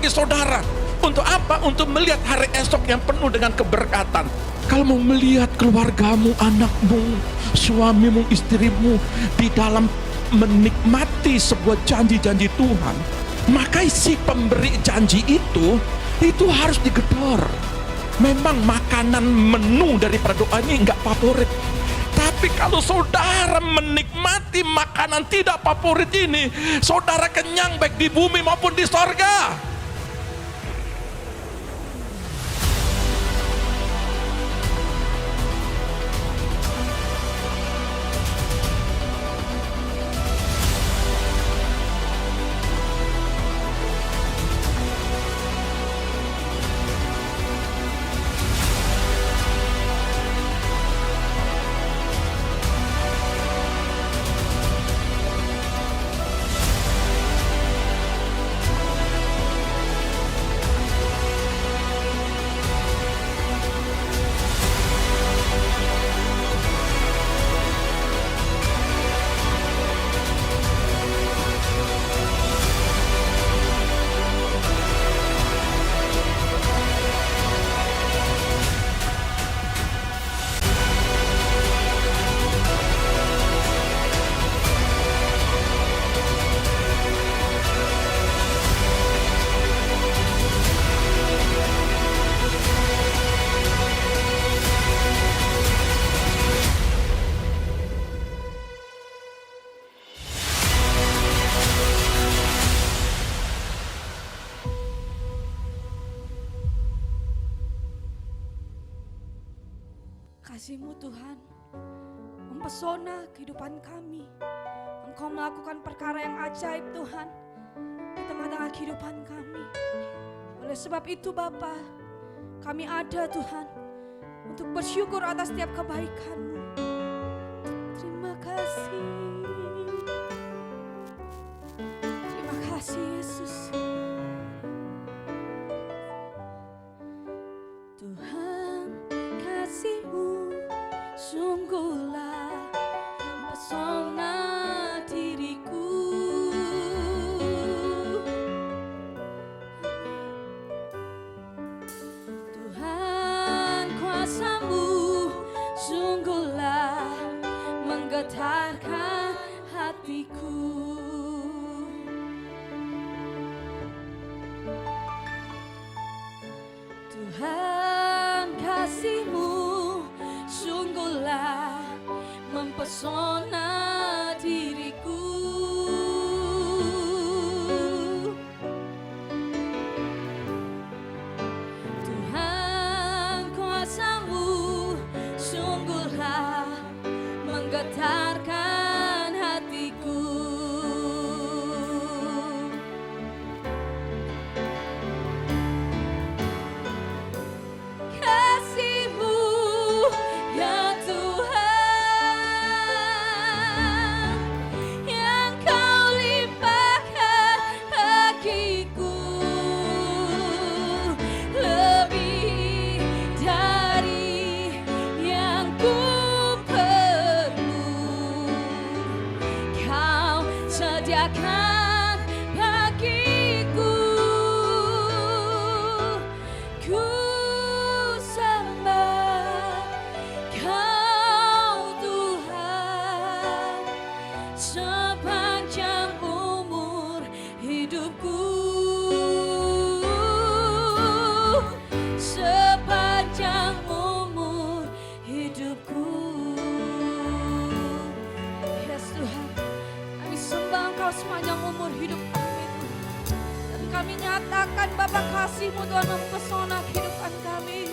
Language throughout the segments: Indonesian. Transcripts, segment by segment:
bagi saudara. Untuk apa? Untuk melihat hari esok yang penuh dengan keberkatan. Kalau mau melihat keluargamu, anakmu, suamimu, istrimu di dalam menikmati sebuah janji-janji Tuhan, maka si pemberi janji itu harus digedor. Memang makanan menu daripada doa ini enggak favorit. Tapi kalau saudara menikmati makanan tidak favorit ini, saudara kenyang baik di bumi maupun di sorga. Kasih-Mu Tuhan mempesona kehidupan kami. Engkau melakukan perkara yang ajaib Tuhan di tengah-tengah kehidupan kami. Oleh sebab itu Bapa, kami ada Tuhan untuk bersyukur atas setiap kebaikan-Mu. Terima kasih. Terima kasih Yesus. Tuhan, kasih-Mu sungguhlah mempesona diriku. Tuhan, kuasa-Mu sungguhlah menggetarkan hatiku. Tuhan, kasih-Mu sungguhlah mempesona diriku. Tuhan, kuasa-Mu sungguhlah menggetarkan hatiku. Kasih-Mu ya Tuhan, yang Kau limpahkan bagiku, lebih dari yang ku perlu. Kau sediakan bagiku. Ku sembah Kau Tuhan sepanjang umur hidupku. Sepanjang umur hidupku. Yes Tuhan, kami sembah Engkau sepanjang umur hidup kami Tuhan. Dan kami nyatakan Bapa kasih-Mu Tuhan mempesona kehidupan kami.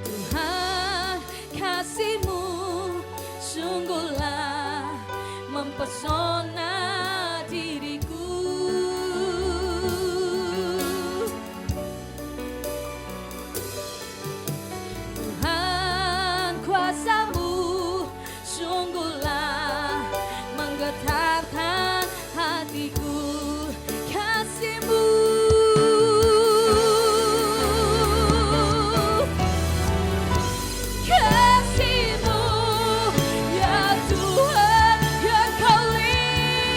Tuhan, kasih-Mu sungguhlah mempesona diriku. Tuhan, kuasa-Mu sungguhlah menggetarkan hatiku. Kasih-Mu, kasih-Mu ya Tuhan, yang Kau limpahkan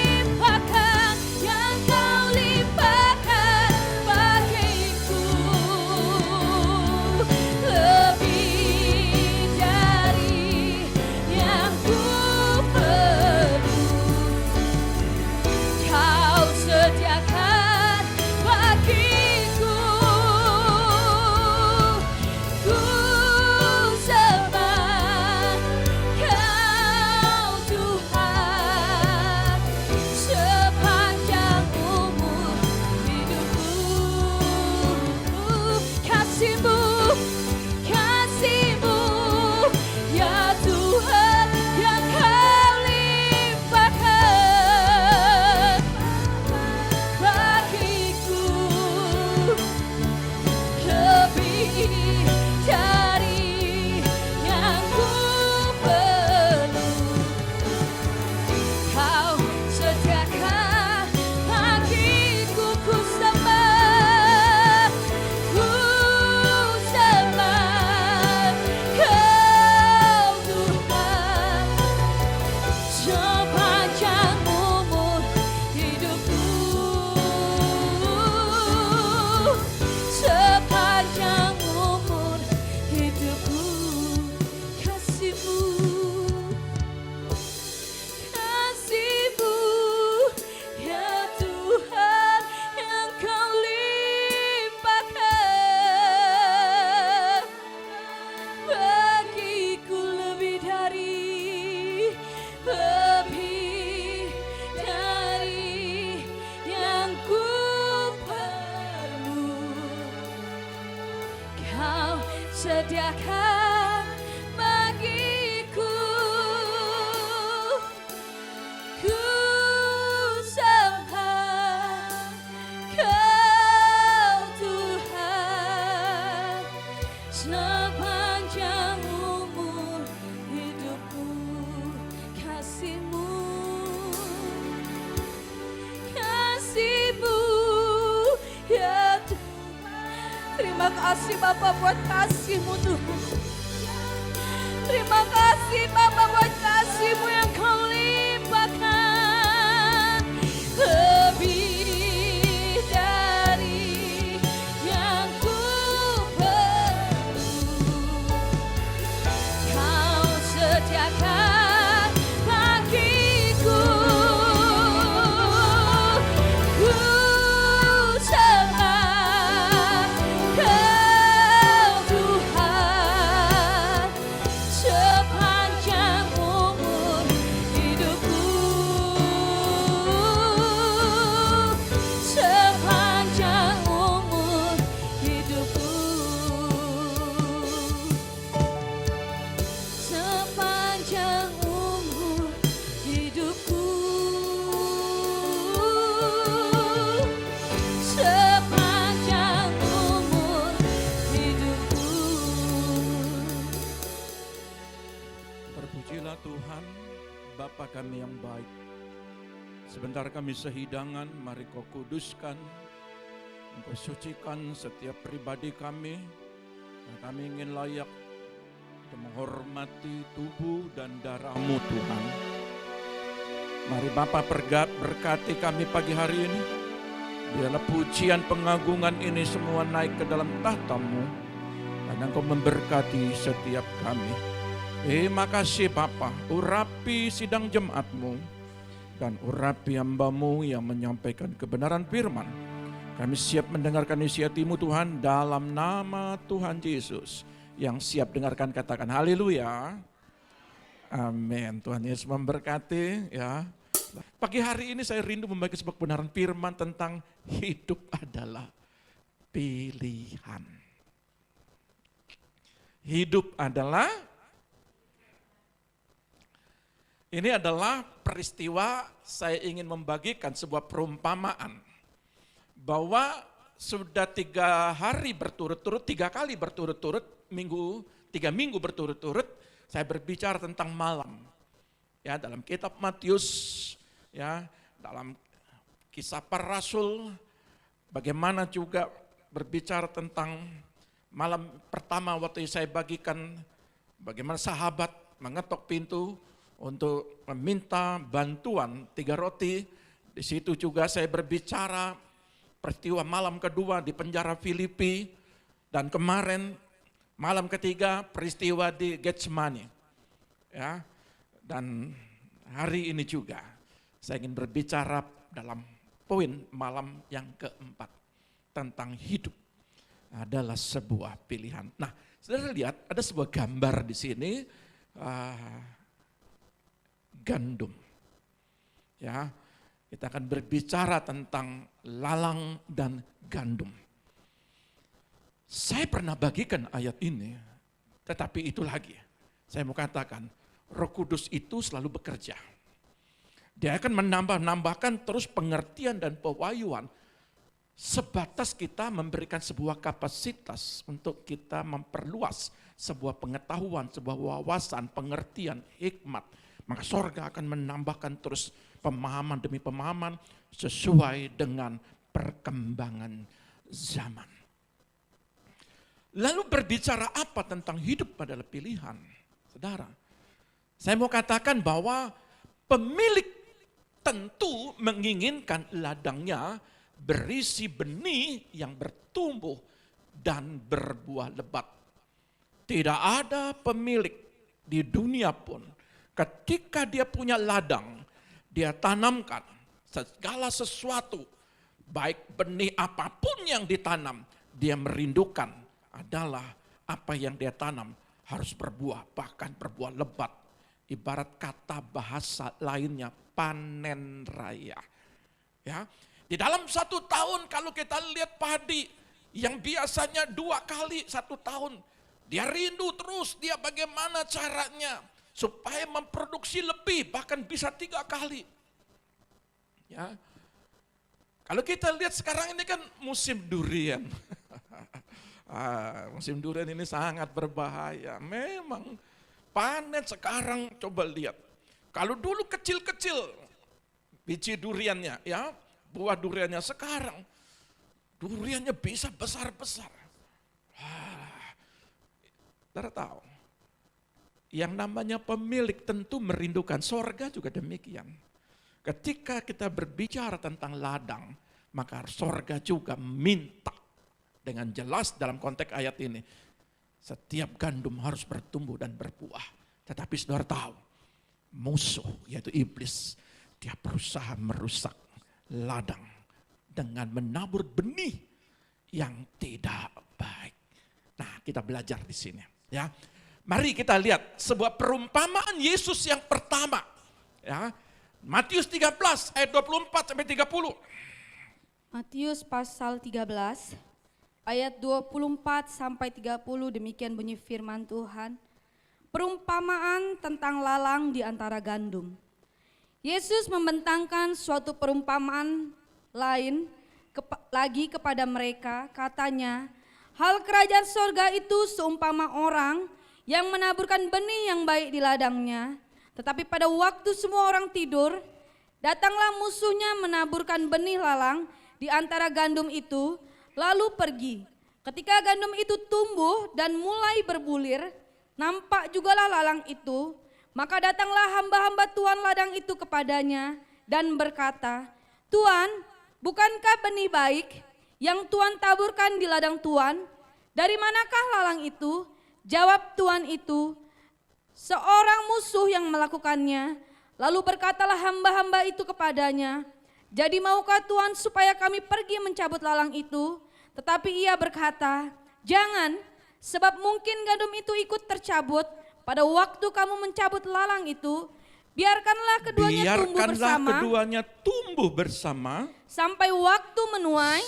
sediakan bagiku. Ku sembah Kau Tuhan, sepanjang umur hidupku kasih-Mu, kasih-Mu ya Tuhan. Terima kasih Bapa buat kasih-Mu Tuhan. Terima kasih Bapa buat kasih-Mu yang Kau limpahkan, lebih dari yang ku perlu. Kau sediakan bagiku. Ku sembah Kau Tuhan, sepanjang umur hidupku, sepanjang umur hidupku, sepanjang umur hidupku, sepanjang umur hidupku. Terpujilah Tuhan, Bapa kami yang baik. Sebentar kami sehidangan, mari Kau kuduskan, Engkau sucikan setiap pribadi kami. Dan kami ingin layak untuk menghormati tubuh dan darah-Mu Tuhan. Mari Bapa berkati kami pagi hari ini. Biarlah pujian pengagungan ini semua naik ke dalam tahta-Mu. Dan Engkau memberkati setiap kami. Terima kasih Bapa, urapi sidang jemaat-Mu dan urapi hamba-Mu yang menyampaikan kebenaran firman. Kami siap mendengarkan isi hati-Mu Tuhan, dalam nama Tuhan Yesus. Yang siap dengarkan katakan haleluya. Amin. Tuhan Yesus memberkati ya. Pagi hari ini saya rindu membagi sebuah kebenaran firman tentang hidup adalah pilihan. Hidup adalah, ini adalah peristiwa saya ingin membagikan sebuah perumpamaan bahwa sudah 3 hari berturut-turut, 3 kali berturut-turut, 3 minggu berturut-turut saya berbicara tentang malam. Ya, dalam kitab Matius, ya, dalam Kisah Para Rasul, bagaimana juga berbicara tentang malam pertama waktu saya bagikan bagaimana sahabat mengetok pintu untuk meminta bantuan 3 roti. Di situ juga saya berbicara peristiwa malam kedua di penjara Filipi, dan kemarin malam ketiga peristiwa di Getsemani. Ya, dan hari ini juga saya ingin berbicara dalam poin malam yang keempat tentang hidup adalah sebuah pilihan. Nah, saudara lihat ada sebuah gambar di sini. Gandum. Ya, kita akan berbicara tentang lalang dan gandum. Saya pernah bagikan ayat ini, tetapi itu lagi. Saya mau katakan, Roh Kudus itu selalu bekerja. Dia akan menambah-nambahkan terus pengertian dan pewahyuan sebatas kita memberikan sebuah kapasitas untuk kita memperluas sebuah pengetahuan, sebuah wawasan, pengertian, hikmat. Maka sorga akan menambahkan terus pemahaman demi pemahaman sesuai dengan perkembangan zaman. Lalu berbicara apa tentang hidup adalah pilihan? Saudara, saya mau katakan bahwa pemilik tentu menginginkan ladangnya berisi benih yang bertumbuh dan berbuah lebat. Tidak ada pemilik di dunia pun ketika dia punya ladang, dia tanamkan segala sesuatu, baik benih apapun yang ditanam, dia merindukan adalah apa yang dia tanam harus berbuah, bahkan berbuah lebat. Ibarat kata bahasa lainnya, panen raya. Ya, di dalam 1 tahun kalau kita lihat padi yang biasanya 2 kali 1 tahun Dia rindu terus, dia bagaimana caranya supaya memproduksi lebih, bahkan bisa 3 kali. Ya. Kalau kita lihat sekarang ini kan musim durian. Musim durian ini sangat berbahaya. Memang panen sekarang, coba lihat. Kalau dulu kecil-kecil biji duriannya, ya, buah duriannya, sekarang duriannya bisa besar-besar. Saudara tahu, yang namanya pemilik tentu merindukan, sorga juga demikian. Ketika kita berbicara tentang ladang, maka sorga juga minta dengan jelas dalam konteks ayat ini. Setiap gandum harus bertumbuh dan berbuah. Tetapi saudara tahu, musuh yaitu iblis, dia berusaha merusak ladang dengan menabur benih yang tidak baik. Nah, kita belajar di sini. Ya, mari kita lihat sebuah perumpamaan Yesus yang pertama. Ya, Matius 13 ayat 24 sampai 30. Matius pasal 13 ayat 24 sampai 30, demikian bunyi firman Tuhan. Perumpamaan tentang lalang di antara gandum. Yesus membentangkan suatu perumpamaan lain lagi kepada mereka, katanya, hal kerajaan sorga itu seumpama orang yang menaburkan benih yang baik di ladangnya. Tetapi pada waktu semua orang tidur, datanglah musuhnya menaburkan benih lalang di antara gandum itu, lalu pergi. Ketika gandum itu tumbuh dan mulai berbulir, nampak jugalah lalang itu. Maka datanglah hamba-hamba Tuan ladang itu kepadanya dan berkata, Tuan, bukankah benih baik yang Tuan taburkan di ladang Tuan? Dari manakah lalang itu? Jawab Tuan itu, seorang musuh yang melakukannya. Lalu berkatalah hamba-hamba itu kepadanya, jadi maukah Tuan supaya kami pergi mencabut lalang itu? Tetapi ia berkata, jangan, sebab mungkin gandum itu ikut tercabut pada waktu kamu mencabut lalang itu. Biarkanlah keduanya tumbuh bersama sampai waktu menuai.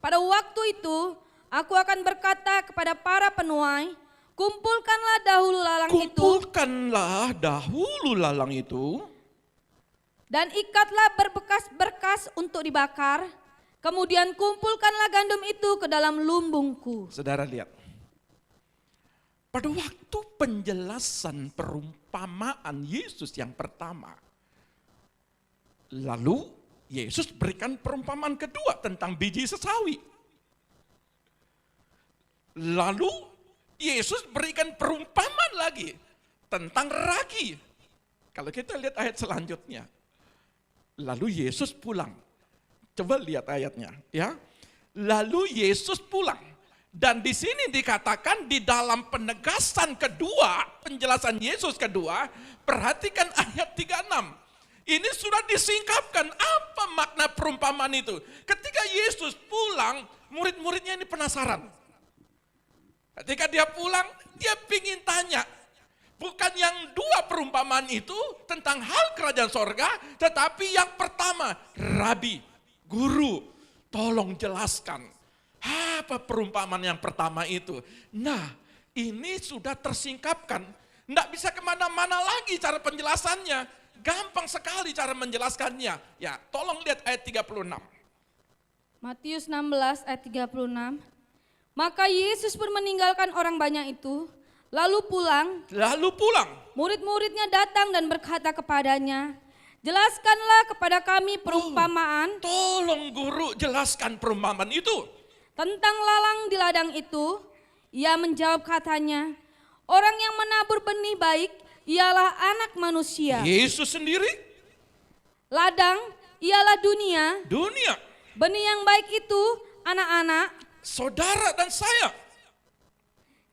Pada waktu itu aku akan berkata kepada para penuai, kumpulkanlah dahulu lalang itu dan ikatlah berbekas-berkas untuk dibakar. Kemudian kumpulkanlah gandum itu ke dalam lumbungku. Saudara lihat, pada waktu penjelasan perumpamaan Yesus yang pertama, lalu Yesus berikan perumpamaan kedua tentang biji sesawi. Lalu Yesus berikan perumpamaan lagi tentang ragi. Kalau kita lihat ayat selanjutnya, lalu Yesus pulang. Coba lihat ayatnya, ya. Lalu Yesus pulang. Dan di sini dikatakan di dalam penegasan kedua, penjelasan Yesus kedua, perhatikan ayat 36. Ini sudah disingkapkan apa makna perumpamaan itu. Ketika Yesus pulang, murid-muridnya ini penasaran. Ketika dia pulang, dia ingin tanya. Bukan yang dua perumpamaan itu tentang hal kerajaan sorga, tetapi yang pertama, Rabi, Guru, tolong jelaskan. Apa perumpamaan yang pertama itu? Nah, ini sudah tersingkapkan. Tidak bisa kemana-mana lagi cara penjelasannya. Gampang sekali cara menjelaskannya. Ya, tolong lihat ayat 36. Matius 16 ayat 36. Maka Yesus pun meninggalkan orang banyak itu, lalu pulang. Murid-muridnya datang dan berkata kepadanya, jelaskanlah kepada kami perumpamaan. Tolong guru jelaskan perumpamaan itu. Tentang lalang di ladang itu. Ia menjawab katanya, orang yang menabur benih baik ialah anak manusia. Yesus sendiri. Ladang ialah dunia. Benih yang baik itu anak-anak, saudara dan saya.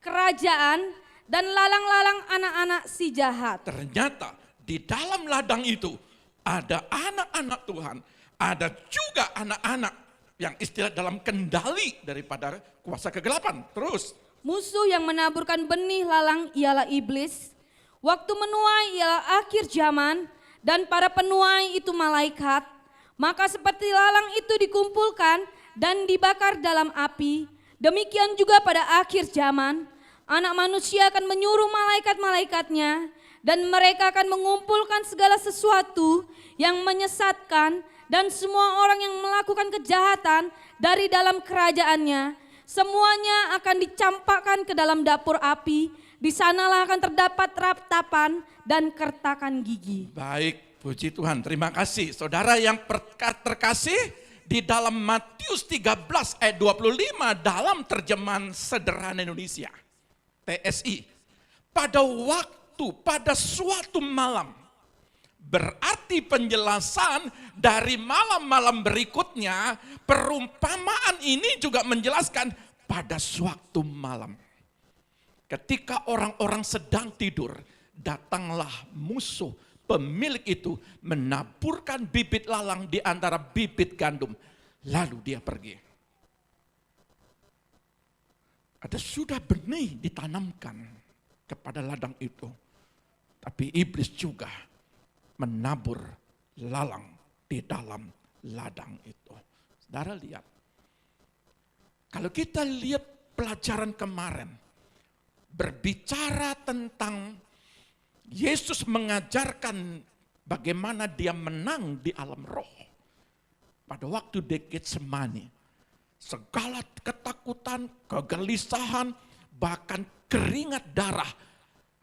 Kerajaan dan lalang-lalang anak-anak si jahat. Ternyata di dalam ladang itu ada anak-anak Tuhan, ada juga anak-anak yang istilah dalam kendali daripada kuasa kegelapan. Terus, musuh yang menaburkan benih lalang ialah iblis. Waktu menuai ialah akhir zaman dan para penuai itu malaikat. Maka seperti lalang itu dikumpulkan dan dibakar dalam api, Demikian juga pada akhir zaman, Anak Manusia akan menyuruh malaikat-malaikatnya, dan mereka akan mengumpulkan segala sesuatu yang menyesatkan dan semua orang yang melakukan kejahatan dari dalam kerajaannya. Semuanya akan dicampakkan ke dalam dapur api, di sanalah akan terdapat ratapan dan kertakan gigi. Baik, puji Tuhan, terima kasih. Saudara yang terkasih, di dalam Matius 13 ayat 25 dalam terjemahan sederhana Indonesia, TSI. Pada suatu malam, berarti penjelasan dari malam-malam berikutnya, perumpamaan ini juga menjelaskan pada suatu malam. Ketika orang-orang sedang tidur, datanglah musuh pemilik itu menaburkan bibit lalang di antara bibit gandum. Lalu dia pergi. Ada sudah benih ditanamkan kepada ladang itu. Tapi iblis juga menabur lalang di dalam ladang itu. Saudara lihat. Kalau kita lihat pelajaran kemarin, berbicara tentang Yesus mengajarkan bagaimana dia menang di alam roh. Pada waktu di Getsemani, segala ketakutan, kegelisahan, bahkan keringat darah.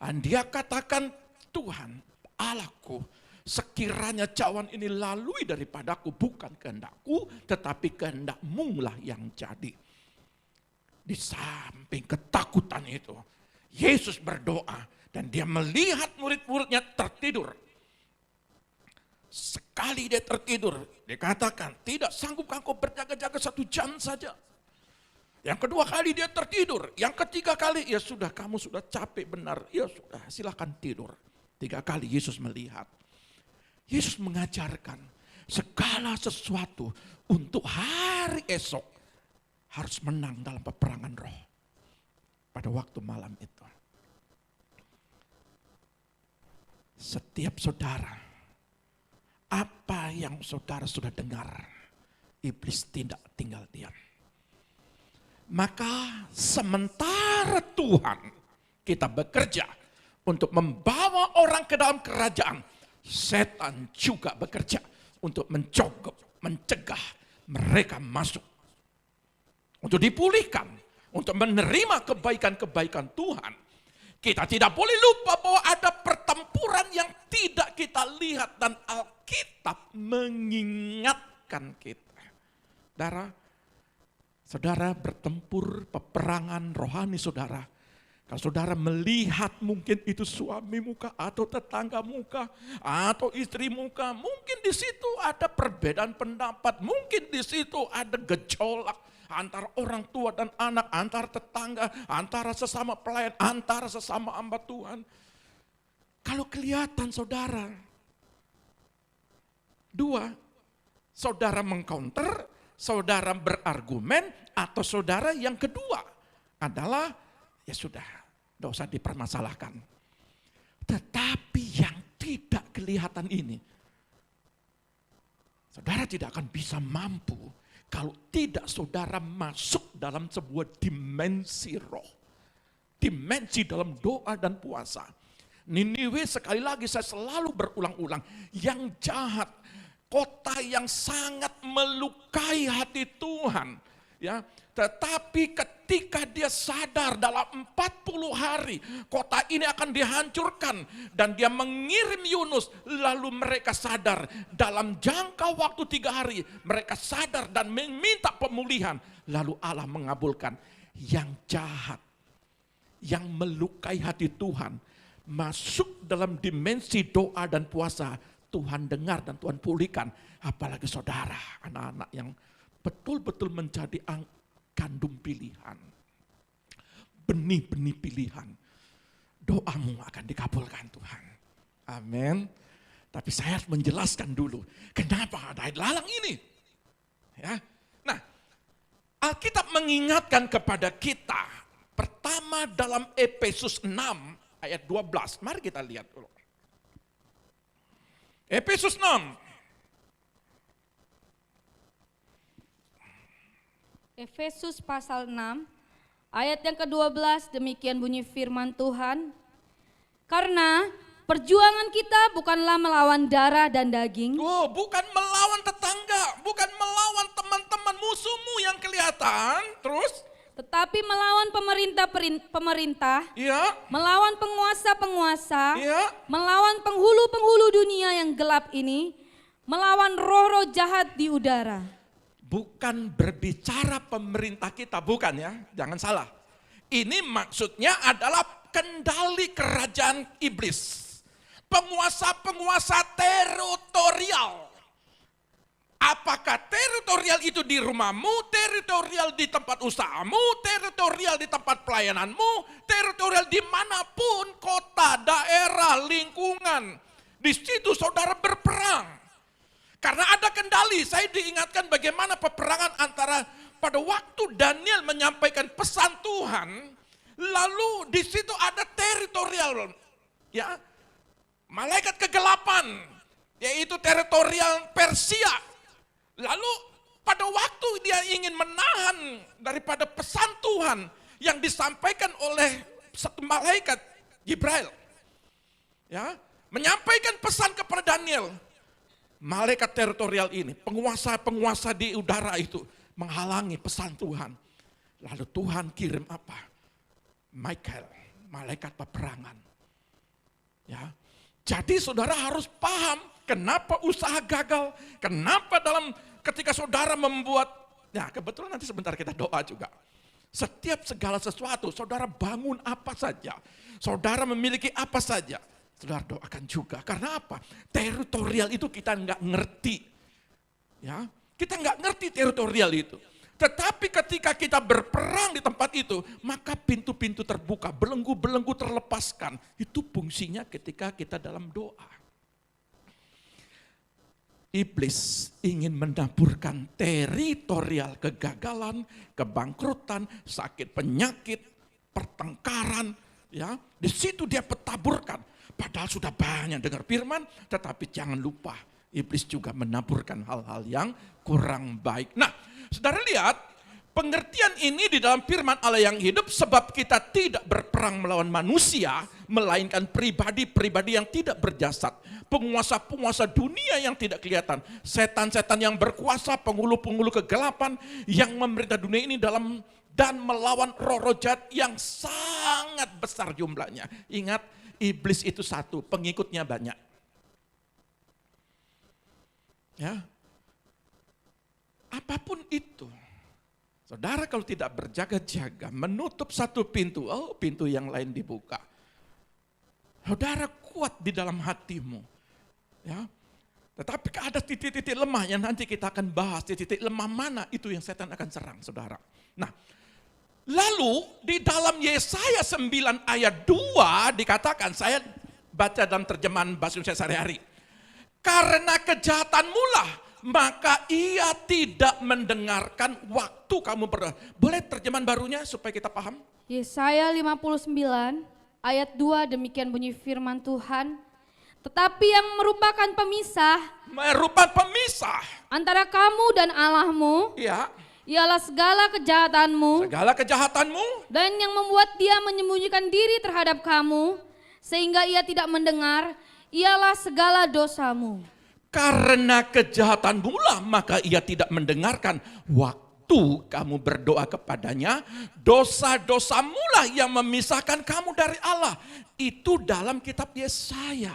Dan dia katakan, Tuhan Allahku, sekiranya cawan ini lalui daripadaku, bukan kehendakku, tetapi kehendak-Mu lah yang jadi. Di samping ketakutan itu, Yesus berdoa dan dia melihat murid-muridnya tertidur. Sekali dia tertidur, dikatakan tidak sanggup engkau berjaga-jaga 1 jam saja. Yang kedua kali dia tertidur, yang ketiga kali, ya sudah kamu sudah capek benar, ya sudah silakan tidur. 3 kali Yesus melihat. Yesus mengajarkan segala sesuatu untuk hari esok harus menang dalam peperangan roh. Pada waktu malam itu. Setiap saudara, apa yang saudara sudah dengar, iblis tidak tinggal diam. Maka sementara Tuhan kita bekerja untuk membawa orang ke dalam kerajaan, setan juga bekerja untuk mencegah mereka masuk. Untuk dipulihkan, untuk menerima kebaikan-kebaikan Tuhan. Kita tidak boleh lupa bahwa ada pertempuran yang tidak kita lihat dan Alkitab mengingatkan kita. Saudara bertempur peperangan rohani saudara. Kalau saudara melihat mungkin itu suamimu kah, atau tetanggamu kah, atau istrimu kah, mungkin di situ ada perbedaan pendapat, mungkin di situ ada gejolak antara orang tua dan anak, antara tetangga, antara sesama pelayan, antara sesama hamba Tuhan. Kalau kelihatan saudara, 2, saudara mengcounter, saudara berargumen, atau saudara yang kedua adalah ya sudah, tidak usah dipermasalahkan. Tetapi yang tidak kelihatan ini, saudara tidak akan bisa mampu kalau tidak saudara masuk dalam sebuah dimensi roh. Dimensi dalam doa dan puasa. Niniwe sekali lagi saya selalu berulang-ulang, yang jahat, kota yang sangat melukai hati Tuhan, ya. Tetapi ketika dia sadar dalam 40 hari kota ini akan dihancurkan dan dia mengirim Yunus, lalu mereka sadar dalam jangka waktu 3 hari mereka sadar dan meminta pemulihan, lalu Allah mengabulkan. Yang jahat, yang melukai hati Tuhan masuk dalam dimensi doa dan puasa, Tuhan dengar dan Tuhan pulihkan. Apalagi saudara, anak-anak yang betul-betul menjadi gandum pilihan, benih-benih pilihan, doamu akan dikabulkan Tuhan. Amin. Tapi saya harus menjelaskan dulu kenapa ada lalang ini. Ya. Nah, Alkitab mengingatkan kepada kita pertama dalam Efesus 6 ayat 12. Mari kita lihat dulu. Efesus 6. Efesus pasal 6 Ayat yang ke-12 demikian bunyi firman Tuhan. Karena perjuangan kita bukanlah melawan darah dan daging. Oh, bukan melawan tetangga, bukan melawan teman-teman musuhmu yang kelihatan. Terus? Tetapi melawan pemerintah, Iya, melawan penguasa-penguasa, iya. melawan penghulu-penghulu dunia yang gelap ini, melawan roh-roh jahat di udara. Bukan berbicara pemerintah kita, bukan ya, jangan salah. Ini maksudnya adalah kendali kerajaan iblis. Penguasa-penguasa teritorial. Apakah teritorial itu di rumahmu, teritorial di tempat usahamu, teritorial di tempat pelayananmu, teritorial dimanapun, kota, daerah, lingkungan. Di situ saudara berperang. Karena ada kendali, saya diingatkan bagaimana peperangan antara pada waktu Daniel menyampaikan pesan Tuhan, lalu di situ ada teritorial, ya, malaikat kegelapan, yaitu teritorial Persia. Lalu pada waktu dia ingin menahan daripada pesan Tuhan yang disampaikan oleh satu malaikat Jibril, ya, menyampaikan pesan kepada Daniel. Malaikat teritorial ini, penguasa-penguasa di udara itu menghalangi pesan Tuhan. Lalu Tuhan kirim apa? Michael, malaikat peperangan. Ya. Jadi saudara harus paham kenapa usaha gagal, kenapa ketika saudara membuat, ya kebetulan nanti sebentar kita doa juga. Setiap segala sesuatu, saudara bangun apa saja, saudara memiliki apa saja, saudara doakan juga. Karena apa? Teritorial itu kita nggak ngerti. Ya, kita nggak ngerti teritorial itu. Tetapi ketika kita berperang di tempat itu, maka pintu-pintu terbuka, belenggu-belenggu terlepaskan. Itu fungsinya ketika kita dalam doa. Iblis ingin menaburkan teritorial kegagalan, kebangkrutan, sakit penyakit, pertengkaran. Ya, di situ dia petaburkan. Padahal sudah banyak dengar firman, tetapi jangan lupa iblis juga menaburkan hal-hal yang kurang baik. Nah, saudara lihat, pengertian ini di dalam firman Allah yang hidup, sebab kita tidak berperang melawan manusia, melainkan pribadi-pribadi yang tidak berjasad, penguasa-penguasa dunia yang tidak kelihatan, setan-setan yang berkuasa, penghulu-penghulu kegelapan yang memerintah dunia ini dan melawan roh-roh jahat yang sangat besar jumlahnya. Ingat, iblis itu satu, pengikutnya banyak. Ya, apapun itu, saudara kalau tidak berjaga-jaga, menutup satu pintu, pintu yang lain dibuka. Saudara kuat di dalam hatimu, ya. Tetapi ada titik-titik lemah yang nanti kita akan bahas, titik lemah mana itu yang setan akan serang, saudara. Nah, lalu di dalam Yesaya 9 ayat 2 dikatakan, saya baca dalam terjemahan bahasa Indonesia sehari-hari. Karena kejahatanmu lah, maka ia tidak mendengarkan waktu kamu berdoa. Boleh terjemahan barunya supaya kita paham? Yesaya 59 ayat 2 demikian bunyi firman Tuhan. Tetapi yang merupakan pemisah antara kamu dan Allahmu, ya, ialah segala kejahatanmu, dan yang membuat dia menyembunyikan diri terhadap kamu, sehingga ia tidak mendengar, ialah segala dosamu. Karena kejahatanmu lah maka ia tidak mendengarkan waktu kamu berdoa kepadanya. Dosa-dosamu lah yang memisahkan kamu dari Allah. Itu dalam kitab Yesaya.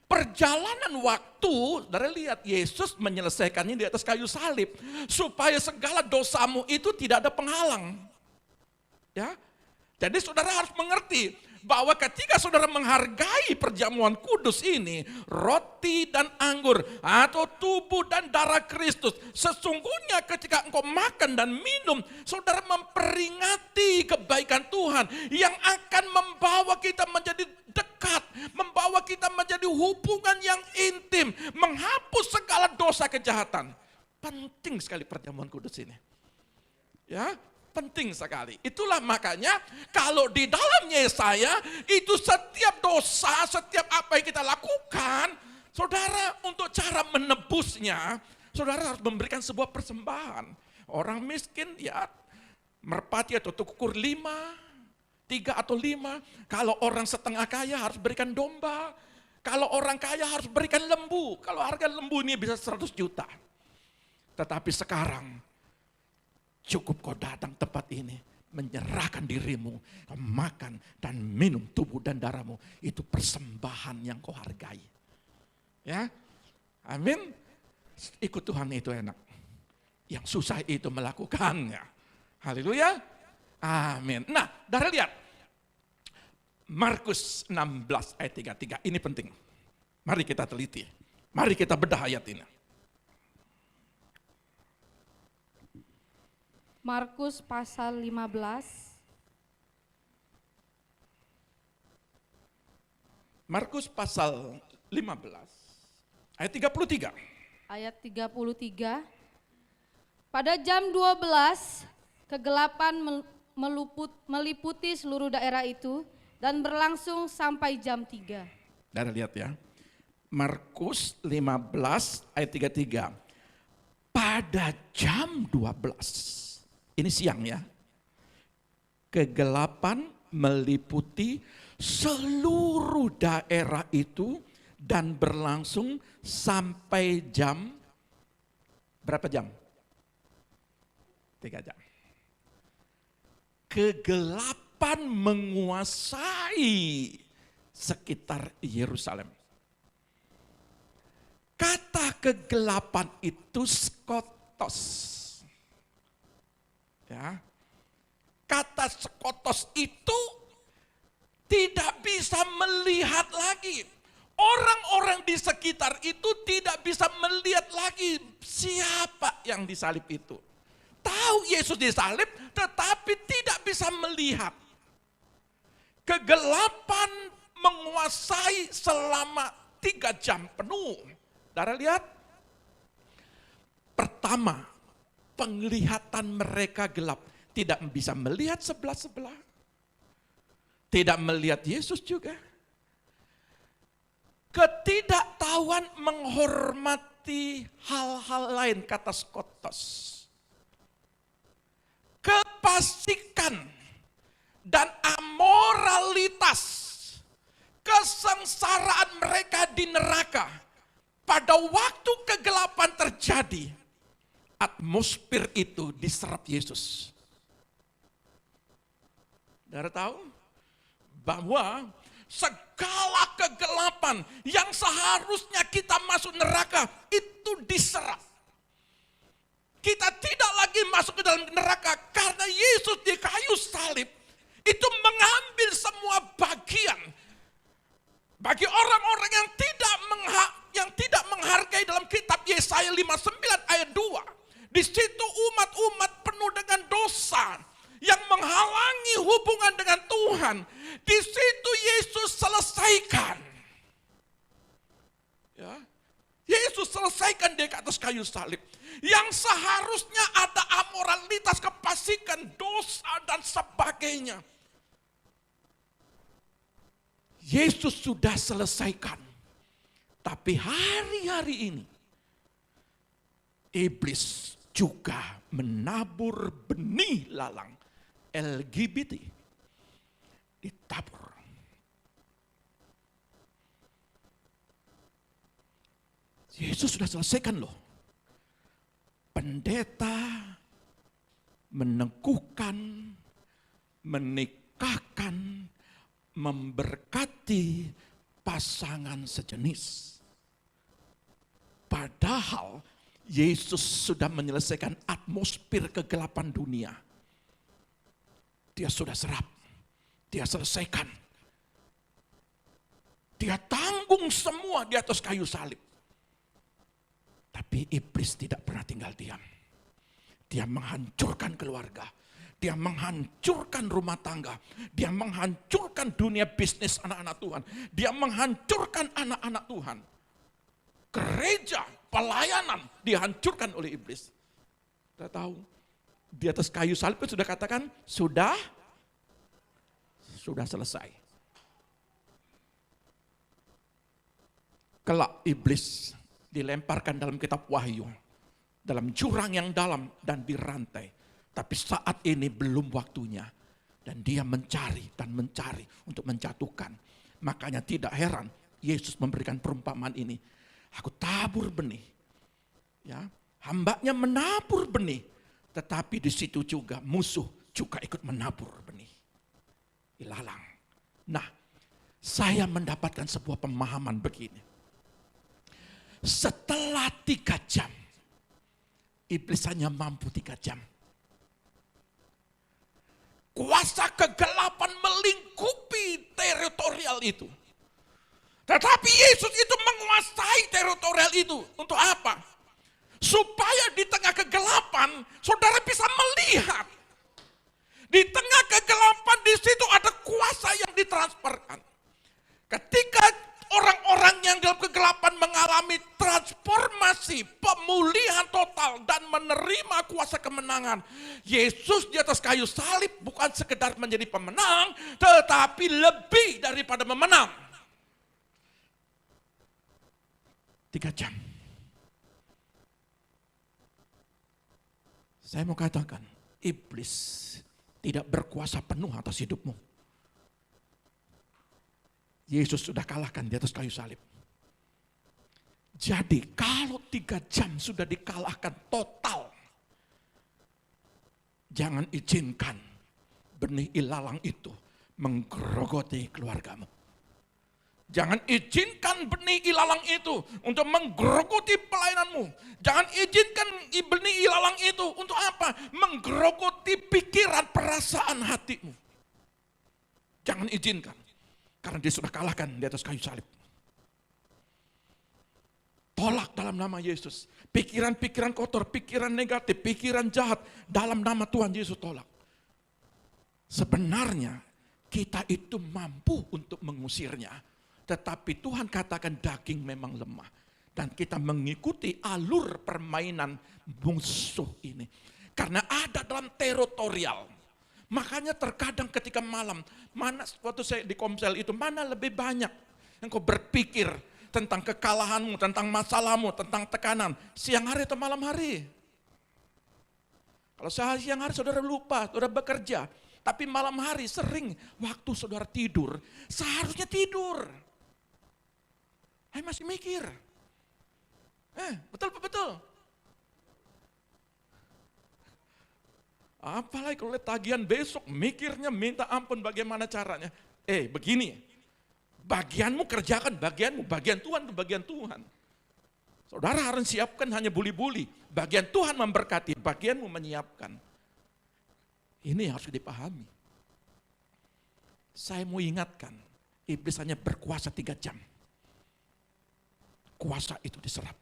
Perjalanan waktu, saudara lihat Yesus menyelesaikannya di atas kayu salib. Supaya segala dosamu itu tidak ada penghalang. Ya, jadi saudara harus mengerti bahwa ketika saudara menghargai perjamuan kudus ini, roti dan anggur atau tubuh dan darah Kristus, sesungguhnya ketika engkau makan dan minum, saudara memperingati kebaikan Tuhan yang akan membawa kita menjadi dekat, membawa kita menjadi hubungan yang intim, menghapus segala dosa kejahatan. Penting sekali perjamuan kudus ini. Ya, penting sekali. Itulah makanya kalau di dalam Yesaya itu setiap dosa, setiap apa yang kita lakukan, saudara untuk cara menebusnya, saudara harus memberikan sebuah persembahan. Orang miskin ya merpati atau tukur 5, 3 atau 5. Kalau orang setengah kaya harus berikan domba. Kalau orang kaya harus berikan lembu. Kalau harga lembu ini bisa 100 juta. Tetapi sekarang cukup kau datang tempat ini, menyerahkan dirimu, kau makan dan minum tubuh dan darahmu. Itu persembahan yang kau hargai. Ya, amin. Ikut Tuhan itu enak. Yang susah itu melakukannya. Haleluya. Amin. Nah, dari lihat. Markus 16 ayat 33. Ini penting. Mari kita teliti. Mari kita bedah ayat ini. Markus pasal 15 Markus pasal 15 ayat 33. ayat 33. Pada jam 12 kegelapan meliputi seluruh daerah itu dan berlangsung sampai jam 3. Saudara lihat ya. Markus 15 ayat 33. Pada jam 12. Ini siang ya. Kegelapan meliputi seluruh daerah itu dan berlangsung sampai jam berapa jam? 3 jam. Kegelapan menguasai sekitar Yerusalem. Kata kegelapan itu skotos. Ya. Kata skotos itu tidak bisa melihat lagi. Orang-orang di sekitar itu tidak bisa melihat lagi siapa yang disalib itu. Tahu Yesus disalib tetapi tidak bisa melihat. Kegelapan menguasai selama 3 jam penuh. Saudara lihat. Pertama, penglihatan mereka gelap. Tidak bisa melihat sebelah-sebelah. Tidak melihat Yesus juga. Ketidaktahuan menghormati hal-hal lain, kata skotos. Kefasikan dan amoralitas, kesengsaraan mereka di neraka. Pada waktu kegelapan terjadi, atmosfer itu diserap Yesus. Saudara tahu bahwa segala kegelapan yang seharusnya kita masuk neraka itu diserap. Kita tidak lagi masuk ke dalam neraka karena Yesus di kayu salib itu mengambil semua bagian. Bagi orang-orang yang tidak menghargai dalam kitab Yesaya 59 ayat 2. Di situ umat-umat penuh dengan dosa yang menghalangi hubungan dengan Tuhan. Di situ Yesus selesaikan. Ya. Yesus selesaikan di atas kayu salib. Yang seharusnya ada amoralitas, kefasikan, dosa dan sebagainya. Yesus sudah selesaikan. Tapi hari-hari ini iblis juga menabur benih lalang LGBT. Ditabur. Yesus sudah selesaikan loh. Pendeta meneguhkan, menikahkan, memberkati pasangan sejenis. Padahal Yesus sudah menyelesaikan atmosfer kegelapan dunia. Dia sudah serap, dia selesaikan. Dia tanggung semua di atas kayu salib. Tapi iblis tidak pernah tinggal diam. Dia menghancurkan keluarga. Dia menghancurkan rumah tangga. Dia menghancurkan dunia bisnis anak-anak Tuhan. Dia menghancurkan anak-anak Tuhan. Gereja, pelayanan dihancurkan oleh iblis. Kita tahu, di atas kayu salib itu sudah katakan, sudah selesai. Kelak iblis dilemparkan dalam kitab Wahyu, dalam jurang yang dalam dan dirantai. Tapi saat ini belum waktunya. Dan dia mencari dan mencari untuk menjatuhkan. Makanya tidak heran Yesus memberikan perumpamaan ini. Aku tabur benih. Ya, hambanya menabur benih. Tetapi di situ juga musuh juga ikut menabur benih. Ilalang. Nah, saya mendapatkan sebuah pemahaman begini. Setelah 3 jam, iblis hanya mampu 3 jam. Kuasa kegelapan melingkupi teritorial itu. Tetapi Yesus itu menguasai teritorial itu. Untuk apa? Supaya di tengah kegelapan, saudara bisa melihat. Di tengah kegelapan di situ ada kuasa yang ditransferkan. Ketika orang-orang yang dalam kegelapan mengalami transformasi, pemulihan total dan menerima kuasa kemenangan. Yesus di atas kayu salib bukan sekedar menjadi pemenang, tetapi lebih daripada memenang. 3 jam. Saya mau katakan, iblis tidak berkuasa penuh atas hidupmu. Yesus sudah kalahkan di atas kayu salib. Jadi kalau 3 jam sudah dikalahkan total, jangan izinkan benih ilalang itu menggerogoti keluargamu. Jangan izinkan benih ilalang itu untuk menggerogoti pelayananmu. Jangan izinkan benih ilalang itu untuk apa? Menggerogoti pikiran, perasaan hatimu. Jangan izinkan. Karena dia sudah kalahkan di atas kayu salib. Tolak dalam nama Yesus. Pikiran-pikiran kotor, pikiran negatif, pikiran jahat. Dalam nama Tuhan Yesus tolak. Sebenarnya kita itu mampu untuk mengusirnya. Tetapi Tuhan katakan daging memang lemah. Dan kita mengikuti alur permainan musuh ini. Karena ada dalam teritorial. Makanya terkadang ketika malam, mana waktu saya di Komsel itu, mana lebih banyak yang kau berpikir tentang kekalahanmu, tentang masalahmu, tentang tekanan. Siang hari atau malam hari? Kalau siang hari saudara lupa, saudara bekerja. Tapi malam hari sering waktu saudara tidur, seharusnya tidur. Saya masih mikir. Betul. Apalagi kalau tagihan besok, mikirnya minta ampun bagaimana caranya. Begini, bagianmu kerjakan bagianmu, bagian Tuhan itu bagian Tuhan. Saudara harus siapkan hanya buli-buli. Bagian Tuhan memberkati, bagianmu menyiapkan. Ini harus dipahami. Saya mau ingatkan, iblis hanya berkuasa 3 jam. Kuasa itu diserap.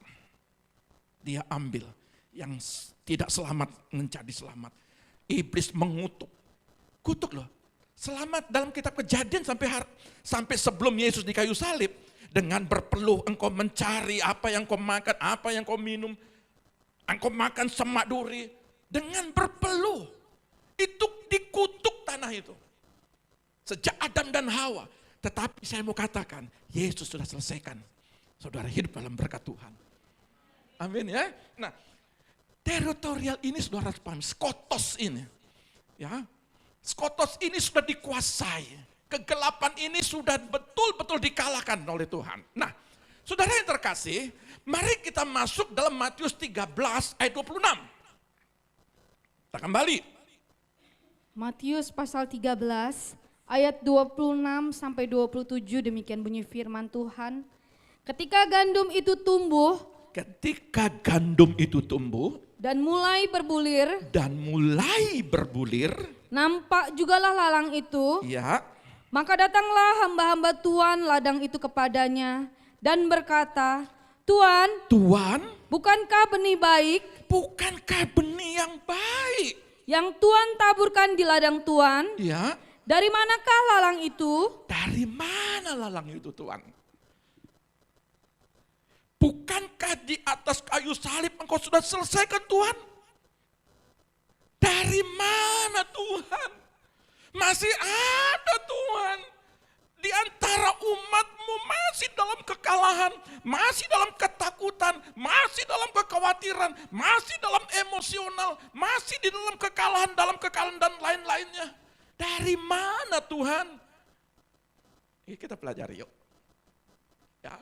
Dia ambil yang tidak selamat menjadi selamat. Iblis mengutuk. Kutuk loh. Selamat dalam kitab Kejadian sampai sebelum Yesus di kayu salib. Dengan berpeluh engkau mencari apa yang kau makan, apa yang kau minum. Engkau makan semak duri. Dengan berpeluh. Itu dikutuk tanah itu. Sejak Adam dan Hawa. Tetapi saya mau katakan, Yesus sudah selesaikan. Saudara hidup dalam berkat Tuhan. Amin ya. Nah, teritorial ini saudara harus paham, skotos ini. Ya. Skotos ini sudah dikuasai. Kegelapan ini sudah betul-betul dikalahkan oleh Tuhan. Nah, saudara yang terkasih, mari kita masuk dalam Matius 13 ayat 26. Kita kembali. Matius pasal 13 ayat 26 sampai 27, demikian bunyi firman Tuhan. Ketika gandum itu tumbuh dan mulai berbulir, nampak jugalah lalang itu. Ya. Maka datanglah hamba-hamba Tuhan ladang itu kepadanya dan berkata, Tuan, bukankah benih baik? Bukankah benih yang baik? Yang Tuhan taburkan di ladang Tuhan? Ya. Dari manakah lalang itu? Dari mana lalang itu, Tuhan? Bukankah di atas kayu salib engkau sudah selesaikan, Tuhan? Dari mana, Tuhan? Masih ada, Tuhan. Di antara umatmu masih dalam kekalahan, masih dalam ketakutan, masih dalam kekhawatiran, masih dalam emosional, masih di dalam kekalahan dan lain-lainnya. Dari mana Tuhan? Ini kita pelajari yuk. Ya.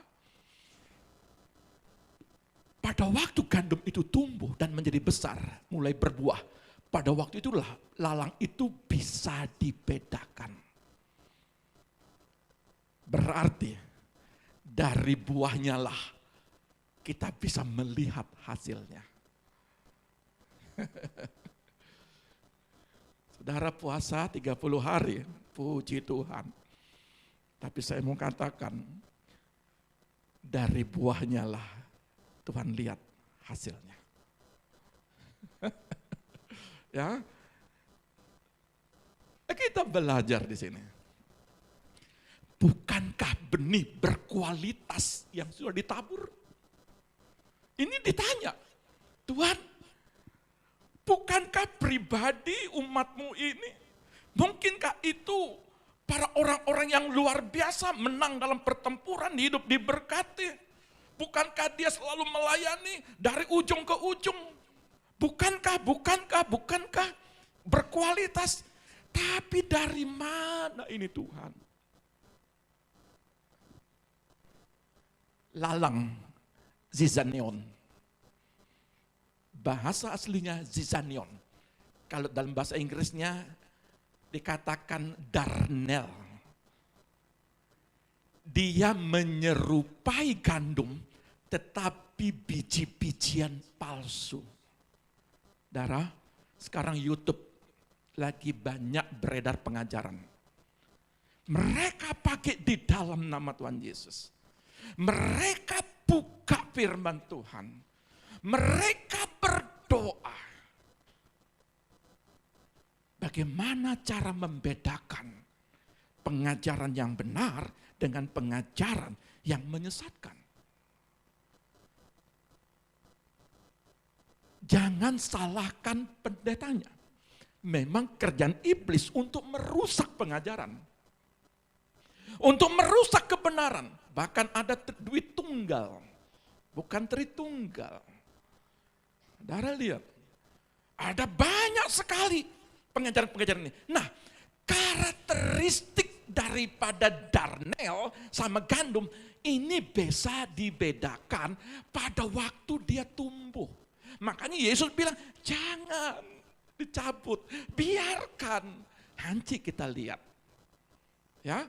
Pada waktu gandum itu tumbuh dan menjadi besar, mulai berbuah, pada waktu itulah lalang itu bisa dibedakan. Berarti dari buahnya lah kita bisa melihat hasilnya. Saudara puasa 30 hari, puji Tuhan. Tapi saya mau katakan, dari buahnya lah Tuhan lihat hasilnya. Ya, kita belajar di sini. Bukankah benih berkualitas yang sudah ditabur? Ini ditanya, Tuhan, bukankah pribadi umatmu ini, mungkinkah itu para orang-orang yang luar biasa menang dalam pertempuran, hidup diberkati? Bukankah dia selalu melayani dari ujung ke ujung? Bukankah berkualitas? Tapi dari mana ini Tuhan? Lalang zizanion. Bahasa aslinya zizanion. Kalau dalam bahasa Inggrisnya dikatakan darnel. Dia menyerupai gandum, tetapi biji-bijian palsu. Darah, sekarang YouTube lagi banyak beredar pengajaran. Mereka pakai di dalam nama Tuhan Yesus. Mereka buka firman Tuhan. Mereka berdoa. Bagaimana cara membedakan pengajaran yang benar dengan pengajaran yang menyesatkan? Jangan salahkan pendetanya. Memang kerjaan iblis untuk merusak pengajaran. Untuk merusak kebenaran. Bahkan ada duit tunggal. Bukan tritunggal. Saudara lihat. Ada banyak sekali pengajaran-pengajaran ini. Nah, karakteristik daripada darnel sama gandum ini bisa dibedakan pada waktu dia tumbuh. Makanya Yesus bilang, jangan dicabut, biarkan. Nanti kita lihat. Ya,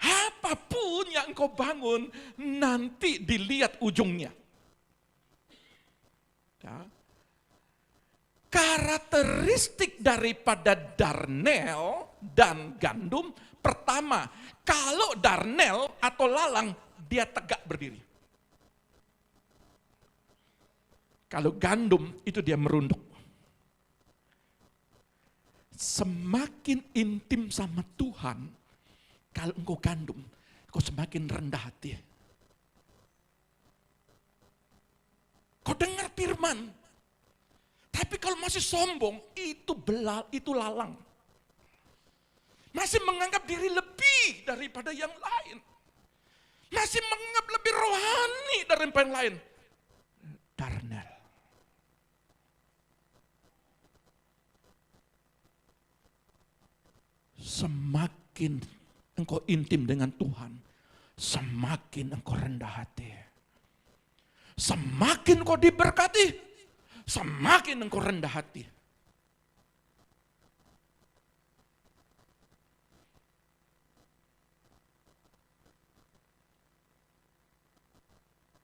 apapun yang engkau bangun, nanti dilihat ujungnya. Ya. Karakteristik daripada darnel dan gandum, pertama, kalau darnel atau lalang, dia tegak berdiri. Kalau gandum, itu dia merunduk. Semakin intim sama Tuhan, kalau engkau gandum, kau semakin rendah hati. Kau dengar firman, tapi kalau masih sombong, itu lalang. Masih menganggap diri lebih daripada yang lain. Masih menganggap lebih rohani daripada yang lain. Darnel. Semakin engkau intim dengan Tuhan, semakin engkau rendah hati. Semakin engkau diberkati, semakin engkau rendah hati.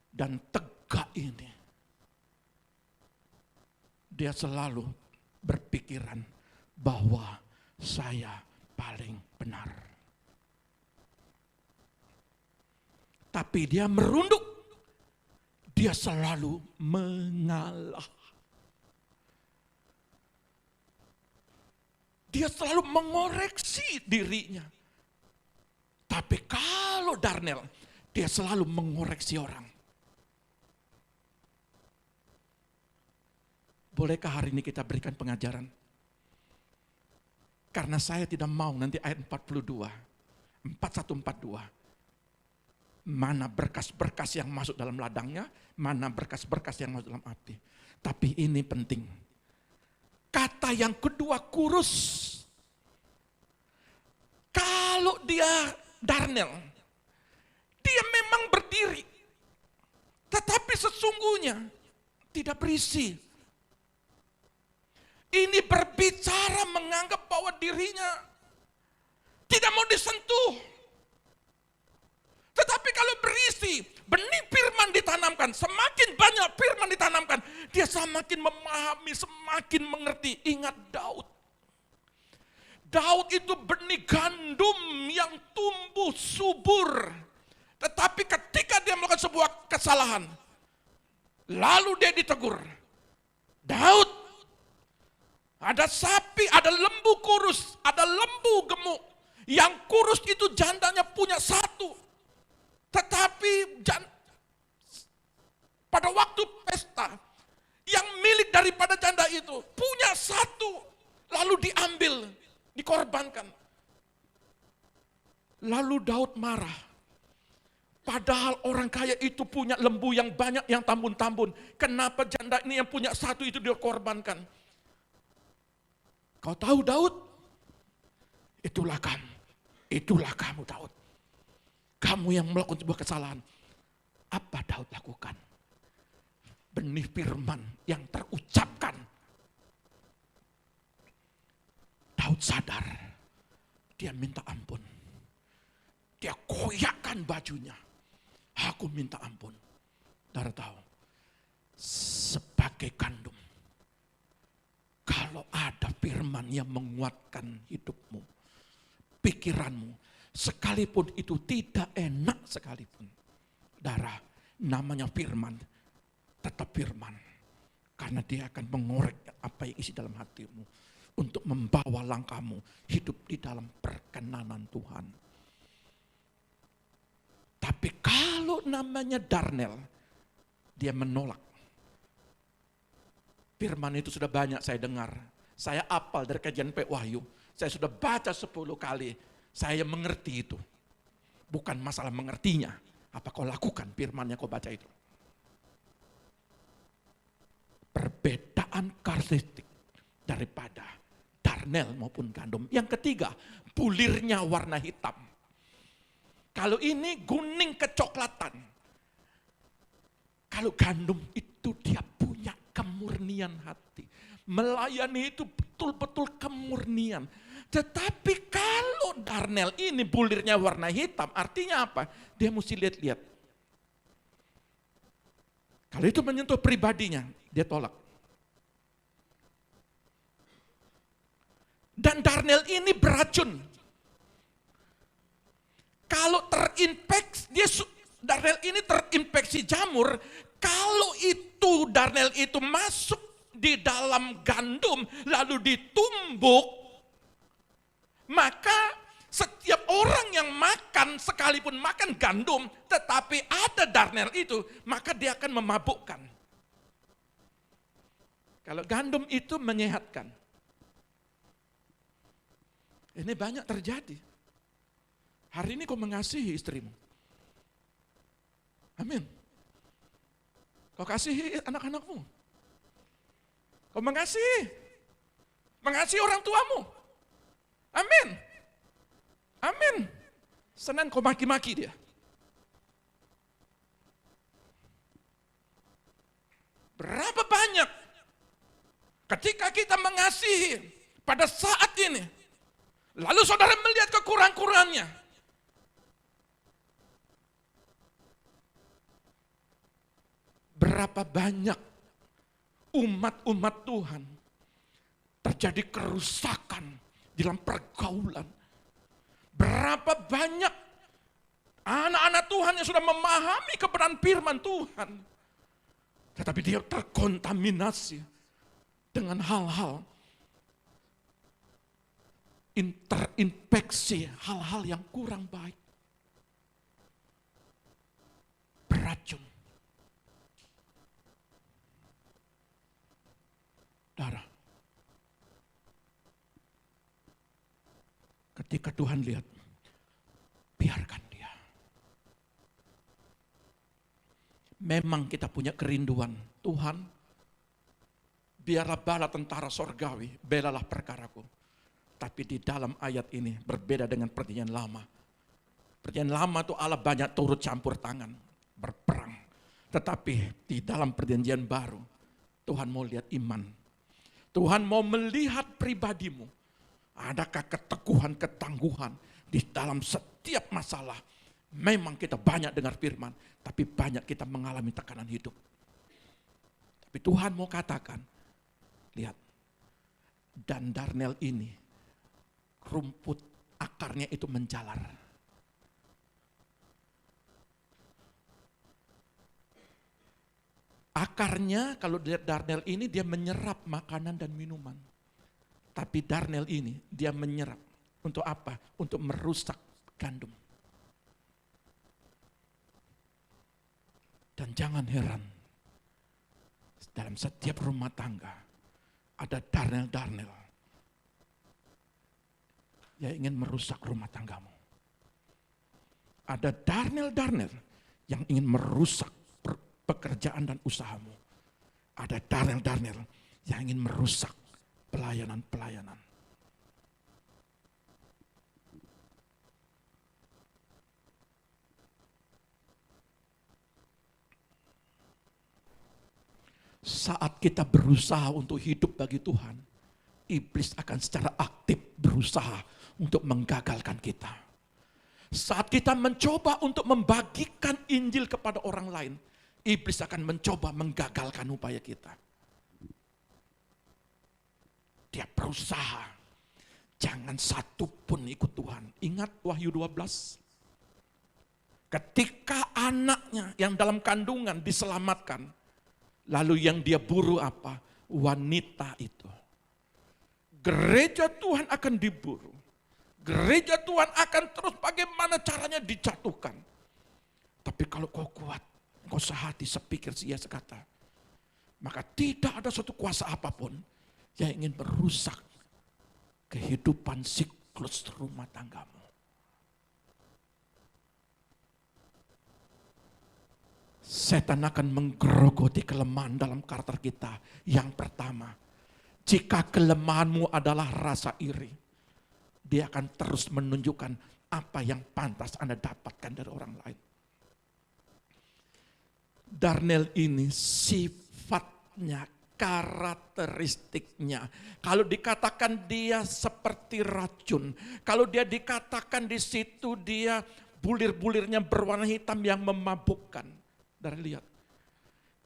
Dan tegak ini, dia selalu berpikiran bahwa saya paling benar. Tapi dia merunduk, dia selalu mengalah. Dia selalu mengoreksi dirinya. Tapi kalau darnel, dia selalu mengoreksi orang. Bolehkah hari ini kita berikan pengajaran? Karena saya tidak mau nanti ayat 42. 4142. Mana berkas-berkas yang masuk dalam ladangnya, mana berkas-berkas yang masuk dalam api. Tapi ini penting. Kata yang kedua, kurus. Kalau dia Darnel, dia memang berdiri. Tetapi sesungguhnya tidak berisi. Ini berbicara menganggap bahwa dirinya tidak mau disentuh. Tetapi kalau berisi, benih firman ditanamkan, semakin banyak firman ditanamkan, dia semakin memahami, semakin mengerti. Ingat Daud. Daud itu benih gandum yang tumbuh subur. Tetapi ketika dia melakukan sebuah kesalahan, lalu dia ditegur. Daud, ada sapi, ada lembu kurus, ada lembu gemuk. Yang kurus itu jandanya punya satu. Tetapi pada waktu pesta, yang milik daripada janda itu punya satu, lalu diambil, dikorbankan. Lalu Daud marah. Padahal orang kaya itu punya lembu yang banyak, yang tambun-tambun. Kenapa janda ini yang punya satu itu dikorbankan? Kau tahu Daud? Itulah kamu Daud. Kamu yang melakukan sebuah kesalahan. Apa Daud lakukan? Benih firman yang terucapkan. Daud sadar. Dia minta ampun. Dia koyakkan bajunya. Aku minta ampun. Saudara tahu, sebagai gandum, kalau ada firman yang menguatkan hidupmu, pikiranmu, sekalipun itu tidak enak sekalipun. Saudara, namanya firman, tetap firman. Karena dia akan mengorek apa yang isi dalam hatimu. Untuk membawa langkahmu hidup di dalam perkenanan Tuhan. Tapi kalau namanya Darnel, dia menolak. Firman itu sudah banyak saya dengar. Saya hafal dari kajian P. Wahyu. Saya sudah baca 10 kali. Saya mengerti itu. Bukan masalah mengertinya. Apa kau lakukan firman yang kau baca itu. Perbedaan karakteristik daripada Darnel maupun gandum. Yang ketiga, bulirnya warna hitam. Kalau ini kuning kecoklatan. Kalau gandum itu dia punya kemurnian hati. Melayani itu betul-betul kemurnian. Tetapi kalau Darnel ini bulirnya warna hitam, artinya apa? Dia mesti lihat-lihat. Kalau itu menyentuh pribadinya, dia tolak. Dan Darnel ini beracun. Kalau terinfeksi, Darnel ini terinfeksi jamur, kalau itu Darnel itu masuk di dalam gandum, lalu ditumbuk, maka setiap orang yang makan, sekalipun makan gandum, tetapi ada Darnel itu, maka dia akan memabukkan. Kalau gandum itu menyehatkan. Ini banyak terjadi. Hari ini kau mengasihi istrimu. Amin. Kau kasihi anak-anakmu. Kau mengasihi orang tuamu. Amin. Amin. Senin kau maki-maki dia. Berapa banyak ketika kita mengasihi pada saat ini, lalu saudara melihat kekurang-kurangannya. Berapa banyak umat-umat Tuhan terjadi kerusakan dalam pergaulan. Berapa banyak anak-anak Tuhan yang sudah memahami kebenaran firman Tuhan. Tetapi dia terkontaminasi dengan hal-hal terinfeksi, hal-hal yang kurang baik. Beracun. Darah. Ketika Tuhan lihat memang kita punya kerinduan. Tuhan, biarlah bala tentara sorgawi, belalah perkaraku. Tapi di dalam ayat ini berbeda dengan perjanjian lama. Perjanjian lama itu Allah banyak turut campur tangan, berperang. Tetapi di dalam perjanjian baru, Tuhan mau lihat iman. Tuhan mau melihat pribadimu. Adakah keteguhan, ketangguhan di dalam setiap masalah. Memang kita banyak dengar firman, tapi banyak kita mengalami tekanan hidup. Tapi Tuhan mau katakan, lihat, dan darnel ini, rumput akarnya itu menjalar. Akarnya kalau lihat darnel ini dia menyerap makanan dan minuman. Tapi darnel ini dia menyerap untuk apa? Untuk merusak gandum. Dan jangan heran, dalam setiap rumah tangga ada darnel-darnel yang ingin merusak rumah tanggamu. Ada darnel-darnel yang ingin merusak pekerjaan dan usahamu. Ada darnel-darnel yang ingin merusak pelayanan-pelayanan. Saat kita berusaha untuk hidup bagi Tuhan, iblis akan secara aktif berusaha untuk menggagalkan kita. Saat kita mencoba untuk membagikan Injil kepada orang lain, iblis akan mencoba menggagalkan upaya kita. Dia berusaha, jangan satu pun ikut Tuhan. Ingat Wahyu 12. Ketika anaknya yang dalam kandungan diselamatkan, lalu yang dia buru apa? Wanita itu. Gereja Tuhan akan diburu. Gereja Tuhan akan terus bagaimana caranya dijatuhkan. Tapi kalau kau kuat, kau sehati, sepikir, sekata, maka tidak ada suatu kuasa apapun yang ingin merusak kehidupan siklus rumah tanggamu. Setan akan menggerogoti kelemahan dalam karakter kita. Yang pertama, jika kelemahanmu adalah rasa iri, dia akan terus menunjukkan apa yang pantas Anda dapatkan dari orang lain. Darnel ini sifatnya, karakteristiknya. Kalau dikatakan dia seperti racun, kalau dia dikatakan di situ dia bulir-bulirnya berwarna hitam yang memabukkan. Dari lihat,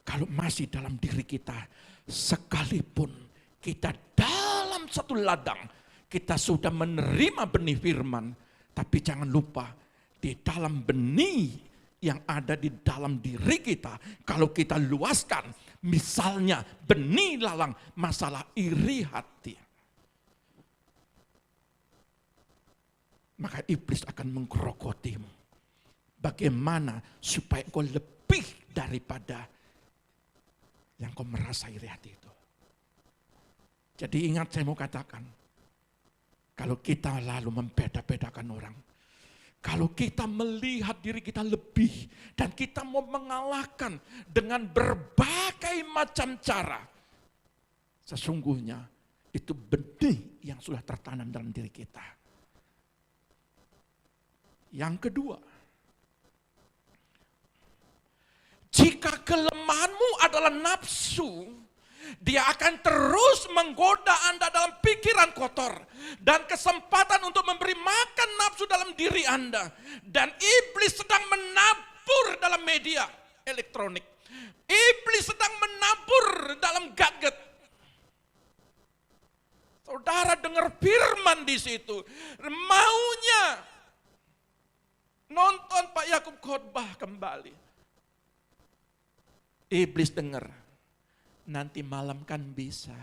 kalau masih dalam diri kita, sekalipun kita dalam satu ladang, kita sudah menerima benih firman, tapi jangan lupa, di dalam benih yang ada di dalam diri kita, kalau kita luaskan, misalnya benih lalang masalah iri hati, maka iblis akan menggerogotimu. Bagaimana supaya kau lebih daripada yang kau merasa iri hati itu. Jadi ingat, saya mau katakan, kalau kita lalu membeda-bedakan orang, kalau kita melihat diri kita lebih dan kita mau mengalahkan dengan berbagai macam cara, sesungguhnya itu benih yang sudah tertanam dalam diri kita. Yang kedua, jika kelemahanmu adalah nafsu, dia akan terus menggoda Anda dalam pikiran kotor dan kesempatan untuk memberi makan nafsu dalam diri Anda. Dan iblis sedang menabur dalam media elektronik. Iblis sedang menabur dalam gadget. Saudara dengar firman di situ, maunya nonton Pak Yakub khotbah kembali. Iblis dengar, nanti malam kan bisa.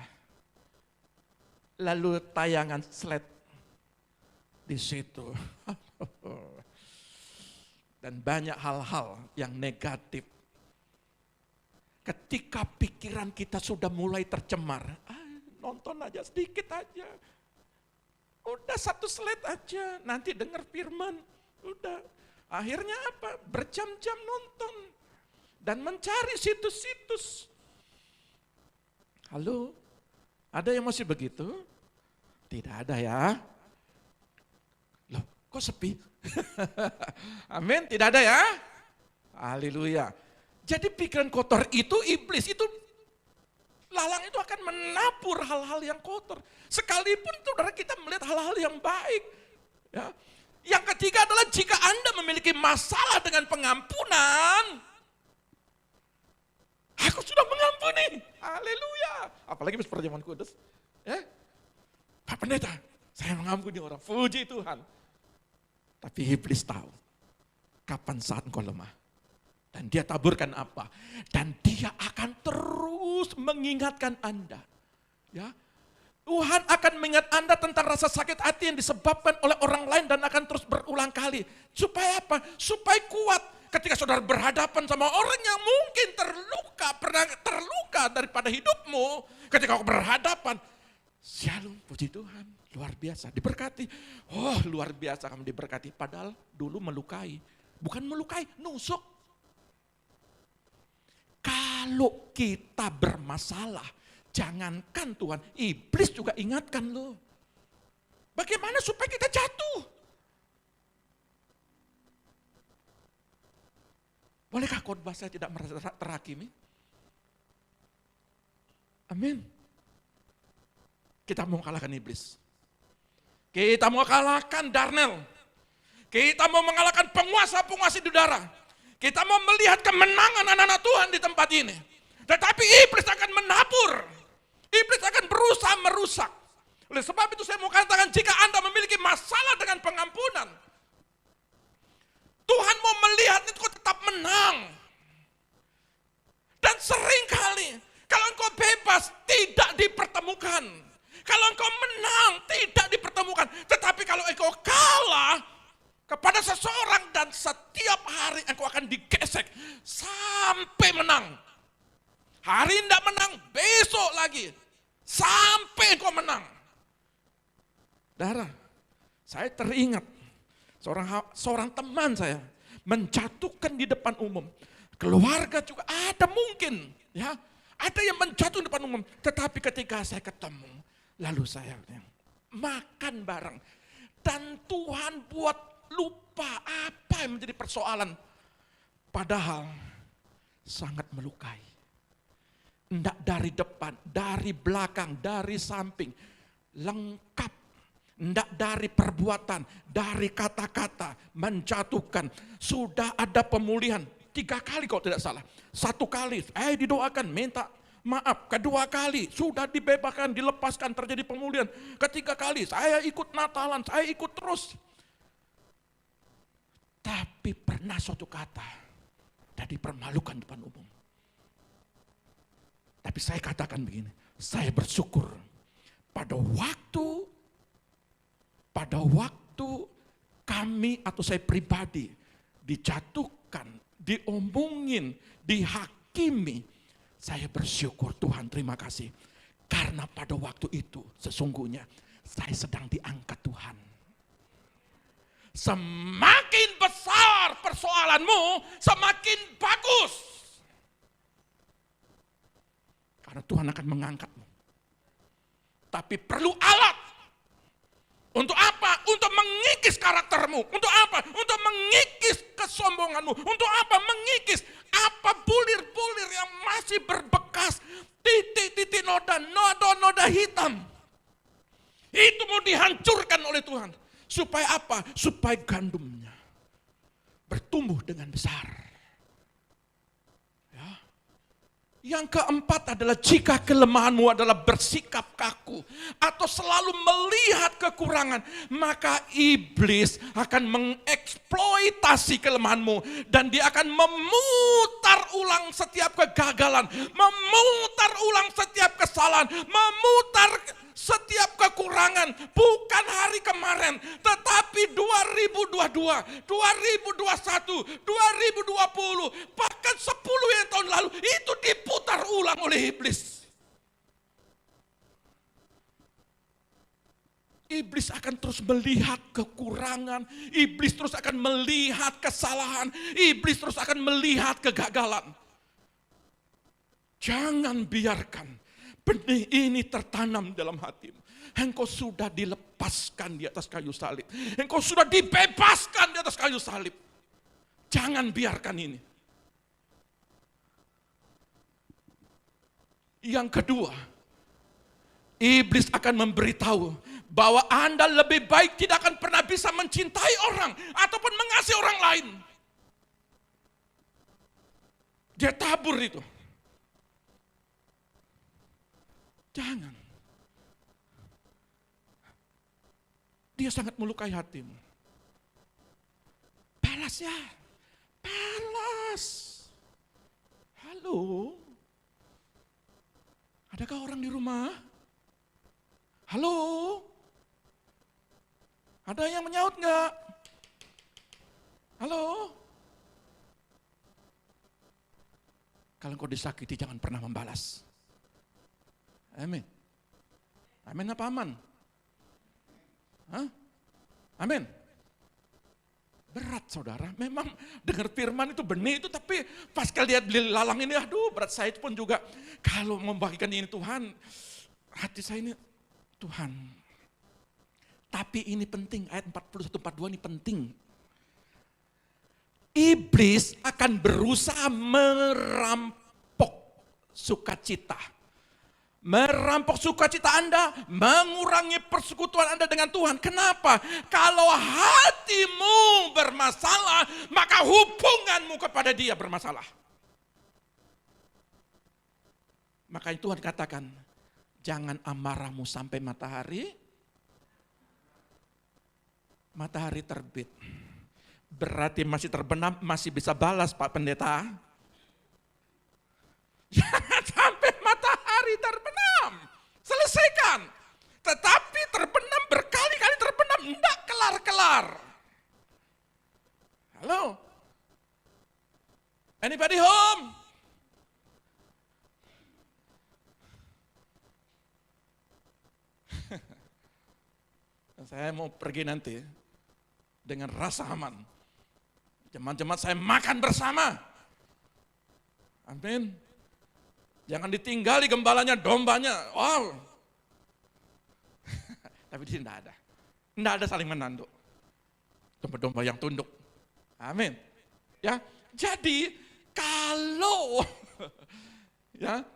Lalu tayangan slide di situ. Dan banyak hal-hal yang negatif. Ketika pikiran kita sudah mulai tercemar, nonton aja sedikit aja. Udah satu slide aja, nanti dengar firman. Udah. Akhirnya apa? Berjam-jam nonton. dan mencari situs-situs. Halo, ada yang masih begitu? Tidak ada ya. Loh, kok sepi? Amin, tidak ada ya? Haleluya. Jadi pikiran kotor itu, iblis itu, lalang itu akan menabur hal-hal yang kotor. Sekalipun saudara kita melihat hal-hal yang baik. Ya. Yang ketiga adalah jika Anda memiliki masalah dengan pengampunan, aku sudah mengampuni. Haleluya. Apalagi perjamuan kudus. Ya. Pak Pendeta, saya mengampuni orang. Puji Tuhan. Tapi iblis tahu kapan saat engkau lemah. Dan dia taburkan apa? Dan dia akan terus mengingatkan Anda. Ya. Tuhan akan mengingat Anda tentang rasa sakit hati yang disebabkan oleh orang lain dan akan terus berulang kali. Supaya apa? Supaya kuat ketika saudara berhadapan sama orang yang mungkin pernah terluka daripada hidupmu. Ketika kau berhadapan, shalom, puji Tuhan, luar biasa, diberkati. Oh, luar biasa kamu diberkati. Padahal dulu melukai. Bukan melukai, nusuk. Kalau kita bermasalah, jangankan Tuhan, iblis juga ingatkan loh. Bagaimana supaya kita jatuh? Bolehkah khotbah saya tidak merasa terhakimi? Amin. Kita mau kalahkan iblis. Kita mau kalahkan Darnel. Kita mau mengalahkan penguasa-penguasa di udara. Kita mau melihat kemenangan anak-anak Tuhan di tempat ini. Tetapi iblis akan menabur. Iblis akan berusaha merusak. Oleh sebab itu saya mau katakan, jika Anda memiliki masalah dengan pengampunan, Tuhan mau melihat itu tetap menang. Dan seringkali, kalau engkau bebas, tidak dipertemukan. Kalau engkau menang, tidak dipertemukan. Tetapi kalau engkau kalah kepada seseorang dan setiap hari engkau akan digesek sampai menang. Hari tidak menang, besok lagi. Sampai engkau menang. Saudara, saya teringat seorang teman saya menjatuhkan di depan umum. Keluarga juga ada mungkin, ya, ada yang menjatuh di depan umum. Tetapi ketika saya ketemu, lalu saya makan bareng. Dan Tuhan buat lupa apa yang menjadi persoalan. Padahal sangat melukai. Tidak dari depan, dari belakang, dari samping. Lengkap. Tidak dari perbuatan, dari kata-kata, menjatuhkan. Sudah ada pemulihan. 3 kali kalau tidak salah. 1 kali, didoakan, minta maaf. 2 kali, sudah dibebaskan, dilepaskan, terjadi pemulihan. 3 kali, saya ikut Natalan, saya ikut terus. Tapi pernah suatu kata, dan dipermalukan depan umum. Tapi saya katakan begini, saya bersyukur pada waktu kami atau saya pribadi dijatuhkan, diomongin, dihakimi, saya bersyukur Tuhan, terima kasih. Karena pada waktu itu sesungguhnya saya sedang diangkat Tuhan. Semakin besar persoalanmu, semakin bagus. Karena Tuhan akan mengangkatmu. Tapi perlu alat. Untuk apa? Untuk mengikis karaktermu. Untuk apa? Untuk mengikis kesombonganmu. Untuk apa? Mengikis apa bulir-bulir yang masih berbekas. Titik-titik noda hitam. Itu mau dihancurkan oleh Tuhan. Supaya apa? Supaya gandumnya bertumbuh dengan besar. Yang keempat adalah jika kelemahanmu adalah bersikap kaku atau selalu melihat kekurangan, maka iblis akan mengeksploitasi kelemahanmu dan dia akan memutar ulang setiap kegagalan, memutar ulang setiap kesalahan, memutar setiap kekurangan, bukan hari kemarin, tetapi 2022, 2021, 2020, bahkan 10 yang tahun lalu, itu diputar ulang oleh iblis. Iblis akan terus melihat kekurangan, iblis terus akan melihat kesalahan, iblis terus akan melihat kegagalan. Jangan biarkan benih ini tertanam dalam hatimu. Engkau sudah dilepaskan di atas kayu salib. Engkau sudah dibebaskan di atas kayu salib. Jangan biarkan ini. Yang kedua, iblis akan memberitahu bahwa Anda lebih baik tidak akan pernah bisa mencintai orang ataupun mengasihi orang lain. Dia tabur itu. Jangan. Dia sangat melukai hatimu. Balas ya. Balas. Halo. Adakah orang di rumah? Halo? Ada yang menyaut enggak? Halo? Kalau engkau disakiti jangan pernah membalas. Amin. Amin apa aman? Hah? Amin. Berat saudara, memang dengar firman itu benih itu, tapi pas kali lihat beli lalang ini, aduh berat saya pun juga. Kalau membagikan ini Tuhan, hati saya ini Tuhan. Tapi ini penting, ayat 41-42 ini penting. Iblis akan berusaha merampok sukacita. Merampok sukacita Anda, mengurangi persekutuan Anda dengan Tuhan. Kenapa? Kalau hatimu bermasalah, maka hubunganmu kepada Dia bermasalah. Makanya Tuhan katakan, jangan amarahmu sampai matahari terbit. Berarti masih terbenam, masih bisa balas Pak Pendeta. Jangan sampai matahari terbenam. Selesaikan. Tetapi terbenam berkali-kali terbenam. Tidak kelar-kelar. Halo? Anybody home? Saya mau pergi nanti dengan rasa aman. Jemaat-jemaat saya makan bersama. Amin. Jangan ditinggali gembalanya, dombanya. Wow. Tapi di sini tidak ada. Tidak ada saling menanduk. Domba-domba yang tunduk. Amin. Ya, jadi kalau ya,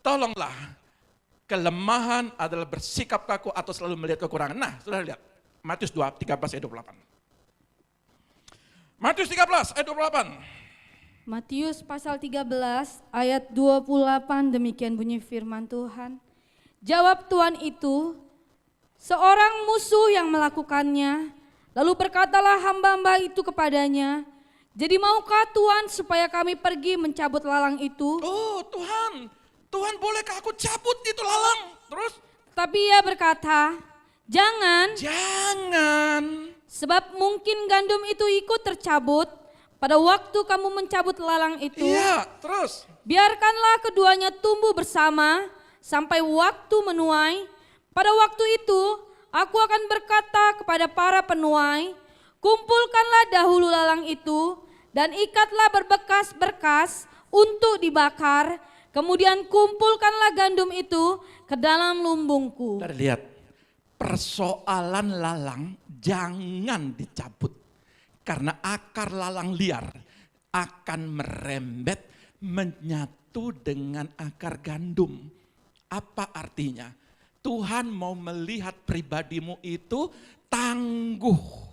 tolonglah, kelemahan adalah bersikap kaku atau selalu melihat kekurangan. Nah, sudah lihat. Matius 13 ayat 28. Matius 13 ayat 28. Matius pasal 13 ayat 28, demikian bunyi firman Tuhan. Jawab Tuhan itu, seorang musuh yang melakukannya, lalu berkatalah hamba-hamba itu kepadanya, jadi maukah Tuhan supaya kami pergi mencabut lalang itu? Oh Tuhan bolehkah aku cabut itu lalang? Terus? Tapi ia berkata, jangan, sebab mungkin gandum itu ikut tercabut pada waktu kamu mencabut lalang itu. Iya, terus? Biarkanlah keduanya tumbuh bersama sampai waktu menuai. Pada waktu itu aku akan berkata kepada para penuai, kumpulkanlah dahulu lalang itu dan ikatlah berbekas-berkas untuk dibakar. Kemudian kumpulkanlah gandum itu ke dalam lumbungku. Lihat, persoalan lalang jangan dicabut. Karena akar lalang liar akan merembet menyatu dengan akar gandum. Apa artinya? Tuhan mau melihat pribadimu itu tangguh.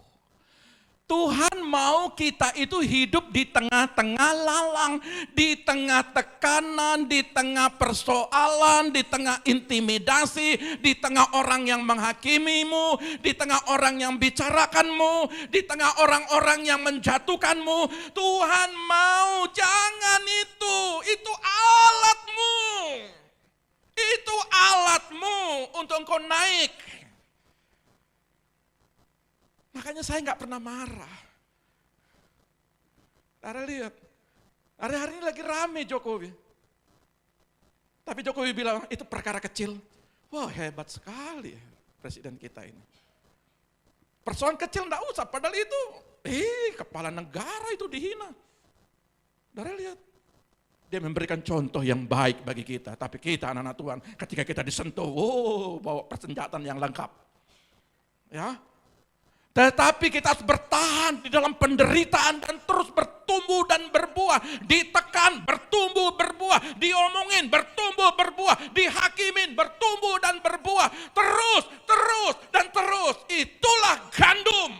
Tuhan mau kita itu hidup di tengah-tengah lalang, di tengah tekanan, di tengah persoalan, di tengah intimidasi, di tengah orang yang menghakimimu, di tengah orang yang bicarakanmu, di tengah orang-orang yang menjatuhkanmu. Tuhan mau, jangan itu alatmu. Itu alatmu untuk engkau naik. Makanya saya nggak pernah marah. Anda lihat, hari-hari ini lagi rame Jokowi. Tapi Jokowi bilang itu perkara kecil. Wah, hebat sekali presiden kita ini. Persoalan kecil nggak usah, padahal itu kepala negara itu dihina. Anda lihat. Dia memberikan contoh yang baik bagi kita. Tapi kita anak-anak Tuhan, ketika kita disentuh, bawa persenjataan yang lengkap. Ya, tetapi kita harus bertahan di dalam penderitaan dan terus bertumbuh dan berbuah. Ditekan, bertumbuh, berbuah. Diomongin, bertumbuh, berbuah. Dihakimin, bertumbuh dan berbuah. Terus, terus, dan terus. Itulah gandum.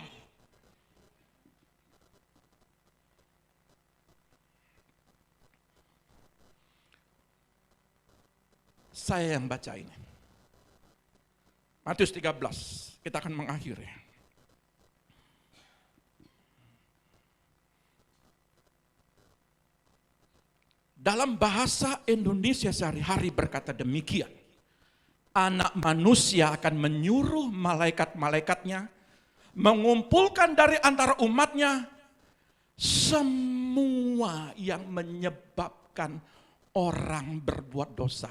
Saya yang baca ini. Matius 13, kita akan mengakhiri. Dalam bahasa Indonesia sehari-hari berkata demikian. Anak manusia akan menyuruh malaikat-malaikatnya mengumpulkan dari antara umatnya semua yang menyebabkan orang berbuat dosa.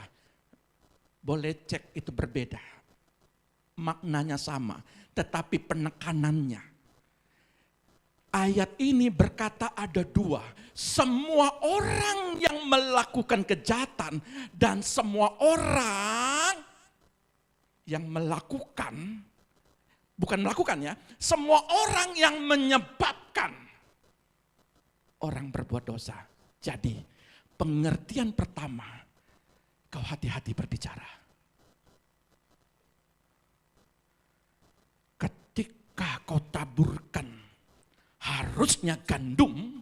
Boleh cek itu berbeda. Maknanya sama, tetapi penekanannya. Ayat ini berkata ada dua. Semua orang yang melakukan kejahatan dan semua orang yang melakukan, bukan melakukan ya, semua orang yang menyebabkan orang berbuat dosa. Jadi pengertian pertama, kau hati-hati berbicara. Ketika kau taburkan harusnya gandum,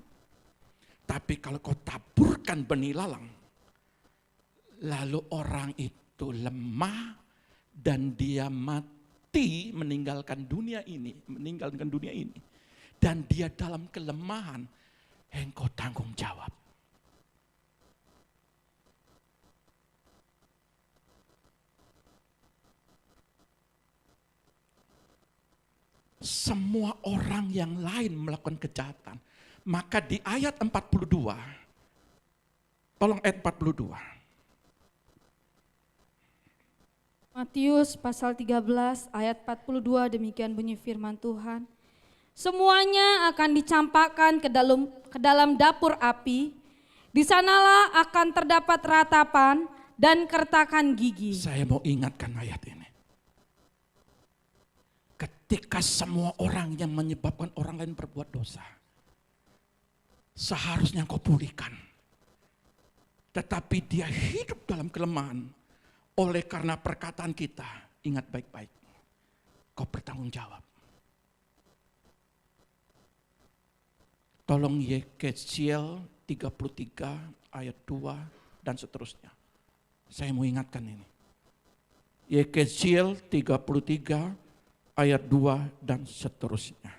tapi kalau kau taburkan benih lalang, lalu orang itu lemah dan dia mati meninggalkan dunia ini, dan dia dalam kelemahan, engkau tanggung jawab. Semua orang yang lain melakukan kejahatan. Maka di ayat 42, tolong ayat 42. Matius pasal 13 ayat 42, demikian bunyi firman Tuhan. Semuanya akan dicampakkan ke dalam dapur api, di sanalah akan terdapat ratapan dan kertakan gigi. Saya mau ingatkan ayat ini. Ketika semua orang yang menyebabkan orang lain berbuat dosa, seharusnya kau pulihkan. Tetapi dia hidup dalam kelemahan. Oleh karena perkataan kita, ingat baik-baik, kau bertanggung jawab. Tolong Yeskiel 33 ayat 2 dan seterusnya. Saya mau ingatkan ini. Yeskiel 33 ayat 2 dan seterusnya.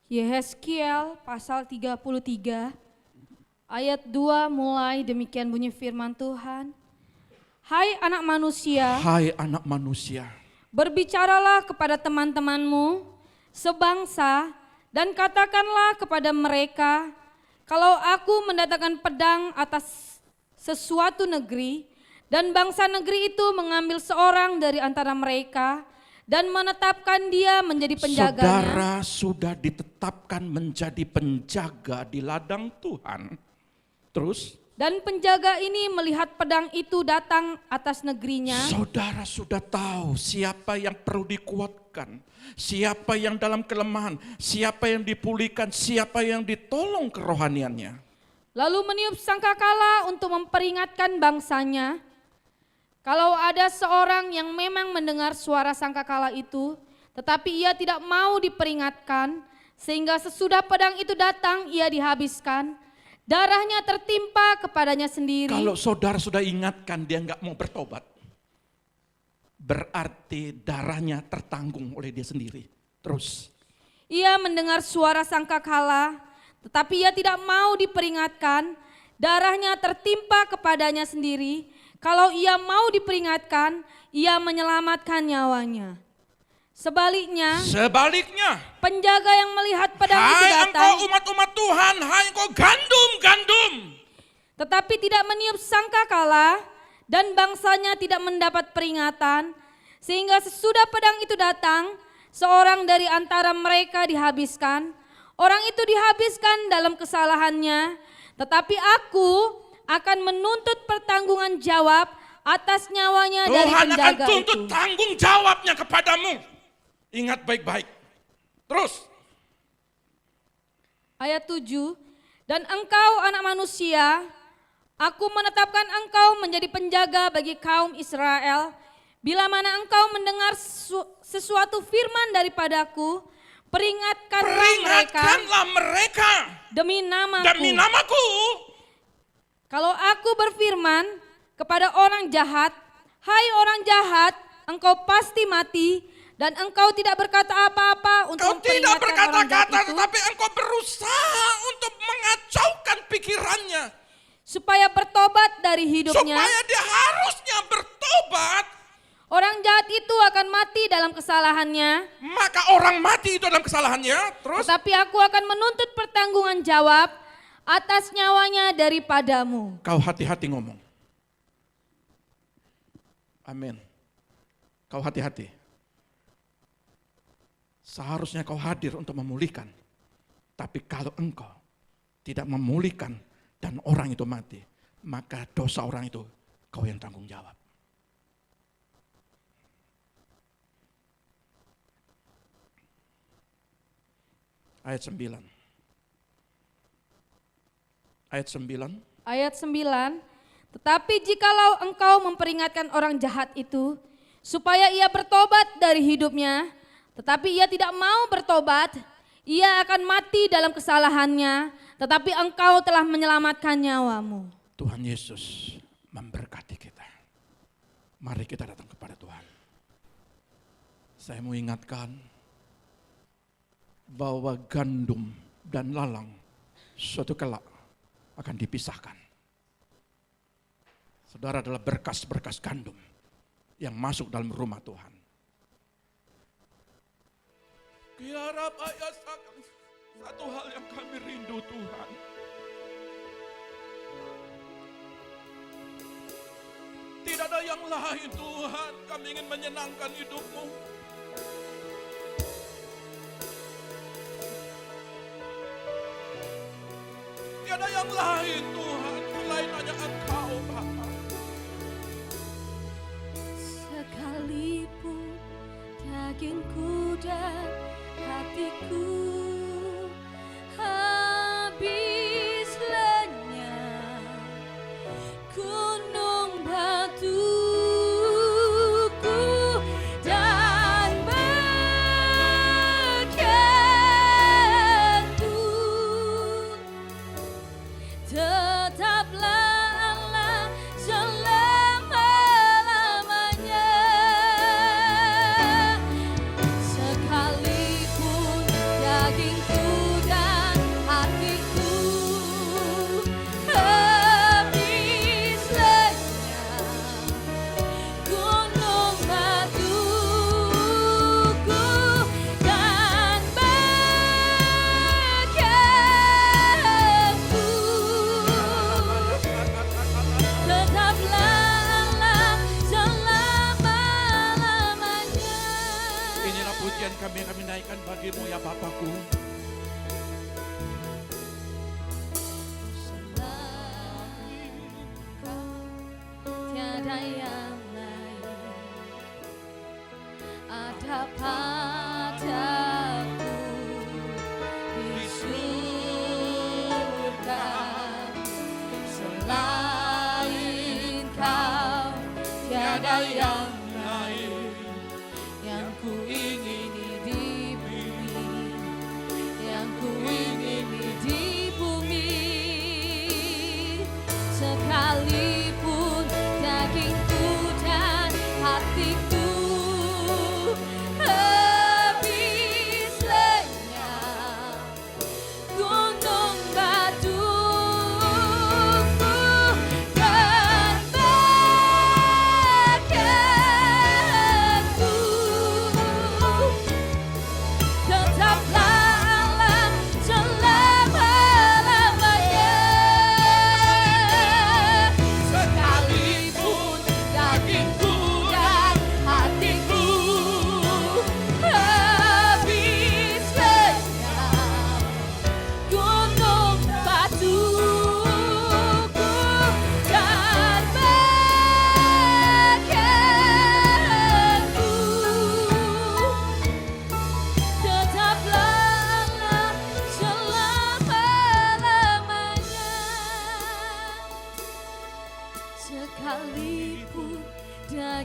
Yeskiel pasal 33 ayat 2 mulai, demikian bunyi firman Tuhan. Hai anak manusia, Hai anak manusia, berbicaralah kepada teman-temanmu sebangsa dan katakanlah kepada mereka, kalau aku mendatangkan pedang atas sesuatu negeri, dan bangsa negeri itu mengambil seorang dari antara mereka dan menetapkan dia menjadi penjaganya. Saudara sudah ditetapkan menjadi penjaga di ladang Tuhan. Terus? Dan penjaga ini melihat pedang itu datang atas negerinya. Saudara sudah tahu siapa yang perlu dikuatkan, siapa yang dalam kelemahan, siapa yang dipulihkan, siapa yang ditolong kerohaniannya. Lalu meniup sangkakala untuk memperingatkan bangsanya. Kalau ada seorang yang memang mendengar suara sangkakala itu, tetapi ia tidak mau diperingatkan, sehingga sesudah pedang itu datang ia dihabiskan, darahnya tertimpa kepadanya sendiri. Kalau saudara sudah ingatkan dia nggak mau bertobat, berarti darahnya tertanggung oleh dia sendiri. Terus. Ia mendengar suara sangkakala, tetapi ia tidak mau diperingatkan, darahnya tertimpa kepadanya sendiri. Kalau ia mau diperingatkan, ia menyelamatkan nyawanya. Sebaliknya, penjaga yang melihat pedang itu datang, hai engkau umat-umat Tuhan, hai engkau gandum-gandum, tetapi tidak meniup sangkakala dan bangsanya tidak mendapat peringatan, sehingga sesudah pedang itu datang, seorang dari antara mereka dihabiskan. Orang itu dihabiskan dalam kesalahannya, tetapi aku akan menuntut pertanggungan jawab atas nyawanya dari Tuhan akan penjaga tuntut itu. tanggung jawabnya kepadamu. Ingat baik-baik. Terus. Ayat 7, dan engkau anak manusia, aku menetapkan engkau menjadi penjaga bagi kaum Israel. Bila mana engkau mendengar sesuatu firman daripadaku, peringatkanlah mereka demi namaku. Kalau aku berfirman kepada orang jahat, hai orang jahat, engkau pasti mati, dan engkau tidak berkata apa-apa untuk Engkau tidak memperingatkan orang jahat berkata-kata, itu, tetapi engkau berusaha untuk mengacaukan pikirannya. supaya bertobat dari hidupnya. Supaya dia harusnya bertobat. Orang jahat itu akan mati dalam kesalahannya, Maka orang mati itu dalam kesalahannya. Terus. tetapi aku akan menuntut pertanggungan jawab atas nyawanya daripadamu. Kau hati-hati ngomong. Amin. Kau hati-hati. Seharusnya kau hadir untuk memulihkan. Tapi kalau engkau tidak memulihkan dan orang itu mati, maka dosa orang itu kau yang tanggung jawab. Ayat 9. Ayat 9. Ayat 9, tetapi jikalau engkau memperingatkan orang jahat itu, supaya ia bertobat dari hidupnya, tetapi ia tidak mau bertobat, ia akan mati dalam kesalahannya, tetapi engkau telah menyelamatkan nyawamu. Tuhan Yesus memberkati kita. Mari kita datang kepada Tuhan. Saya mau ingatkan bahwa gandum dan lalang suatu kelak akan dipisahkan. Saudara adalah berkas-berkas gandum yang masuk dalam rumah Tuhan. Kiarap ayat satu hal yang kami rindu Tuhan. Tidak ada yang lain Tuhan, kami ingin menyenangkan hidup-Mu. Tiada yang lain Tuhan, selain hanya Engkau Bapa. Sekalipun dagingku dan hatiku habis lenyap, gunung batuku dan berkatun, tetaplah Allah selama-lamanya. Sekalipun dagingku dan hatiku habis lenyap, gunung batuku dan berkatun, tetaplah Allah selama-lamanya. Inilah pujian kami naikkan bagi-Mu ya Bapakku. Selain Kau tiada yang lain, ada padaku di surga. Selain Kau tiada yang lain, yang ku ingini di bumi, yang ku ingini di bumi. Sekalipun dagingku dan hatiku habis lenyap, gunung batuku dan berkatku,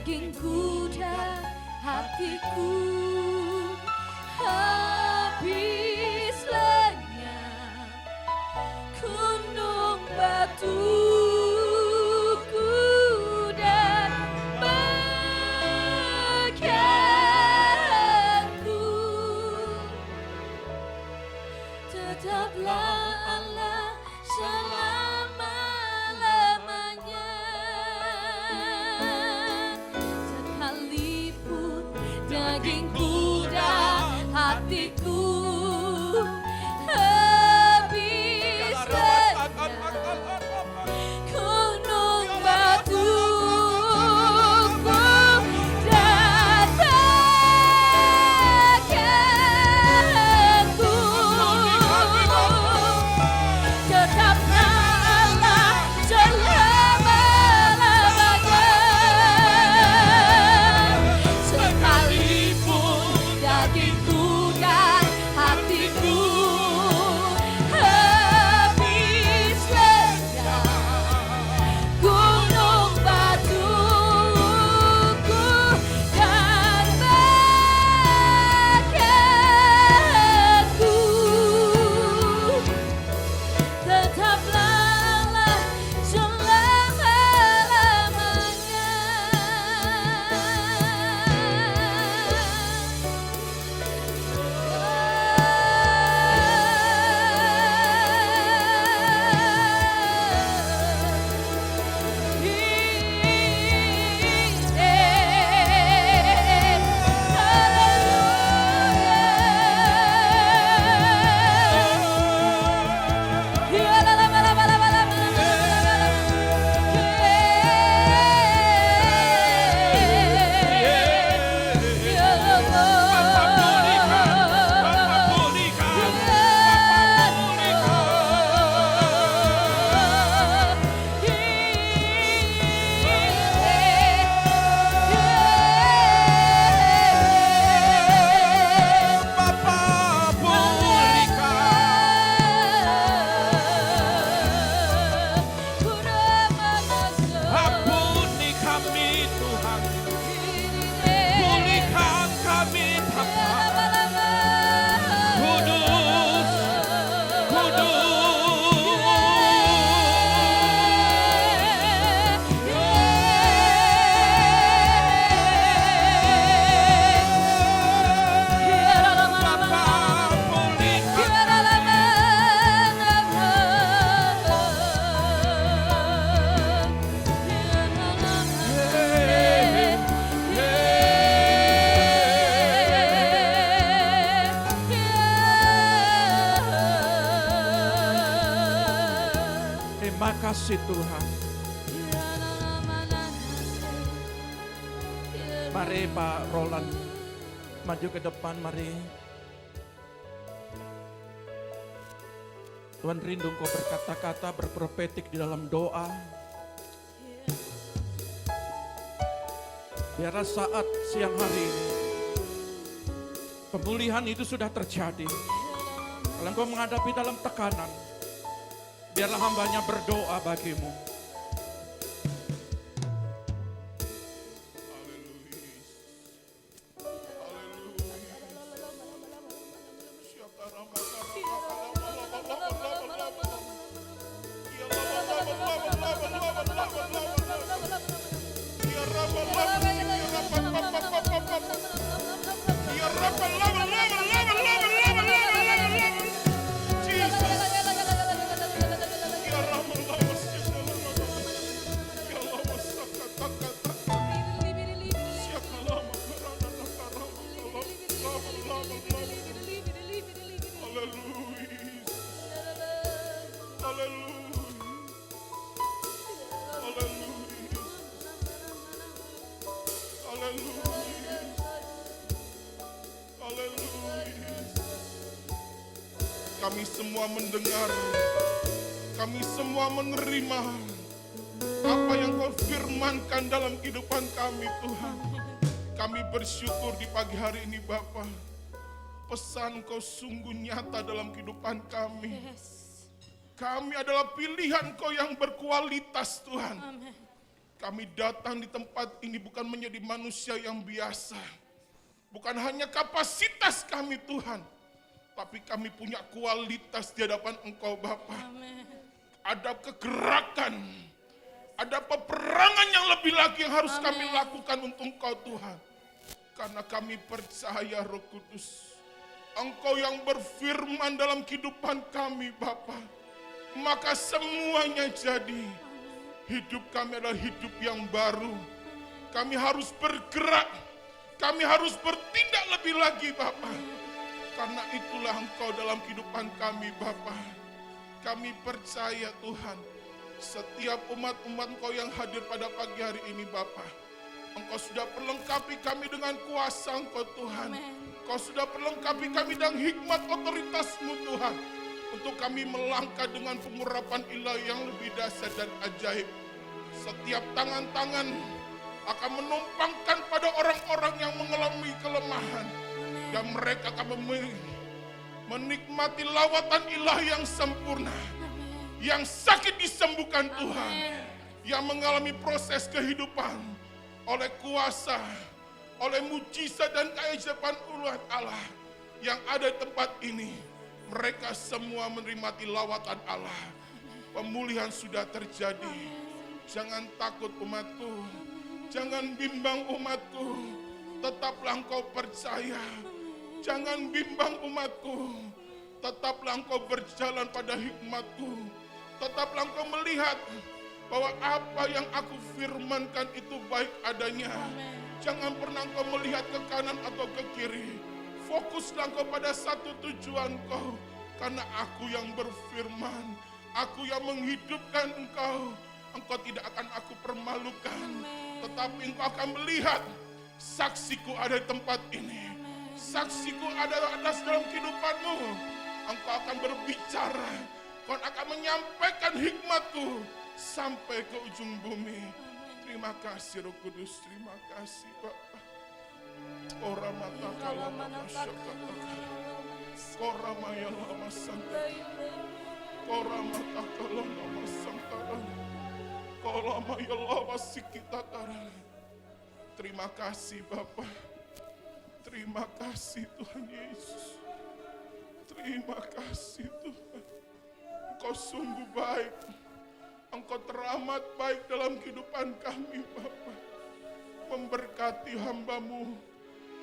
dagingku dan hatiku habis lenyap, gunung batuku dan bagianku, tetaplah Allah selama-lamanya. Sekalipun dagingku dan hatiku habis lenyap, gunung batuku dan bagianku, tetaplah Allah selama-lamanya. Sekalipun dagingku dan hatiku habis lenyap, gunung batuku dan bagianku, tetaplah Allah Ampuni kami Tuhan, pulihkan kami Bapa. Kudus, Bapa, pulihkan. Terima kasih Tuhan. Mari Pak Roland maju ke depan, mari. Tuhan rindu Engkau berkata-kata, berprofetik di dalam doa. Biarlah saat siang hari ini pemulihan itu sudah terjadi. Kalau Engkau menghadapi dalam tekanan, biarlah hambanya berdoa bagimu. Kami semua mendengar, kami semua menerima apa yang Kau firmankan dalam kehidupan kami, Tuhan. Kami bersyukur di pagi hari ini, Bapa. Pesan Kau sungguh nyata dalam kehidupan kami. Kami adalah pilihan Kau yang berkualitas, Tuhan. Kami datang di tempat ini bukan menjadi manusia yang biasa. Bukan hanya kapasitas kami Tuhan, tapi kami punya kualitas di hadapan Engkau Bapa. Ada kegerakan, ada peperangan yang lebih lagi yang harus kami lakukan untuk Engkau Tuhan. Karena kami percaya Roh Kudus, Engkau yang berfirman dalam kehidupan kami Bapa, maka semuanya jadi. Hidup kami adalah hidup yang baru. Kami harus bergerak, kami harus bertindak lebih lagi Bapa. Karena itulah Engkau dalam kehidupan kami Bapa. Kami percaya Tuhan, setiap umat-umat Engkau yang hadir pada pagi hari ini Bapa, Engkau sudah perlengkapi kami dengan kuasa Engkau Tuhan. Engkau sudah perlengkapi kami dengan hikmat otoritas-Mu Tuhan. Untuk kami melangkah dengan pengurapan ilahi yang lebih dahsyat dan ajaib. Setiap tangan-tangan akan menumpangkan pada orang-orang yang mengalami kelemahan. Dan mereka akan menikmati lawatan ilahi yang sempurna. Yang sakit disembuhkan Tuhan. Yang mengalami proses kehidupan oleh kuasa, oleh mujizat dan keajaiban Allah yang ada di tempat ini. Mereka semua menikmati lawatan Allah. Pemulihan sudah terjadi. Jangan takut umatku. Jangan bimbang umatku. Tetaplah engkau percaya. Jangan bimbang umatku. Tetaplah engkau berjalan pada hikmatku. Tetaplah engkau melihat bahwa apa yang aku firmankan itu baik adanya. Jangan pernah engkau melihat ke kanan atau ke kiri. Fokuslah engkau pada satu tujuan kau. Karena aku yang berfirman, aku yang menghidupkan engkau. Engkau tidak akan aku permalukan. Tetapi engkau akan melihat saksiku ada di tempat ini. Saksiku ada dalam kehidupanmu. Engkau akan berbicara. Engkau akan menyampaikan hikmatku sampai ke ujung bumi. Terima kasih Roh Kudus, terima kasih Bapa. Orang mata kalau Kora maya lama santa, kora mata kalau lama santa, kora maya lama sikita kara. Terima kasih Bapa, terima kasih Tuhan Yesus, terima kasih Tuhan. Engkau sungguh baik, Engkau teramat baik dalam kehidupan kami Bapa. Memberkati hamba-Mu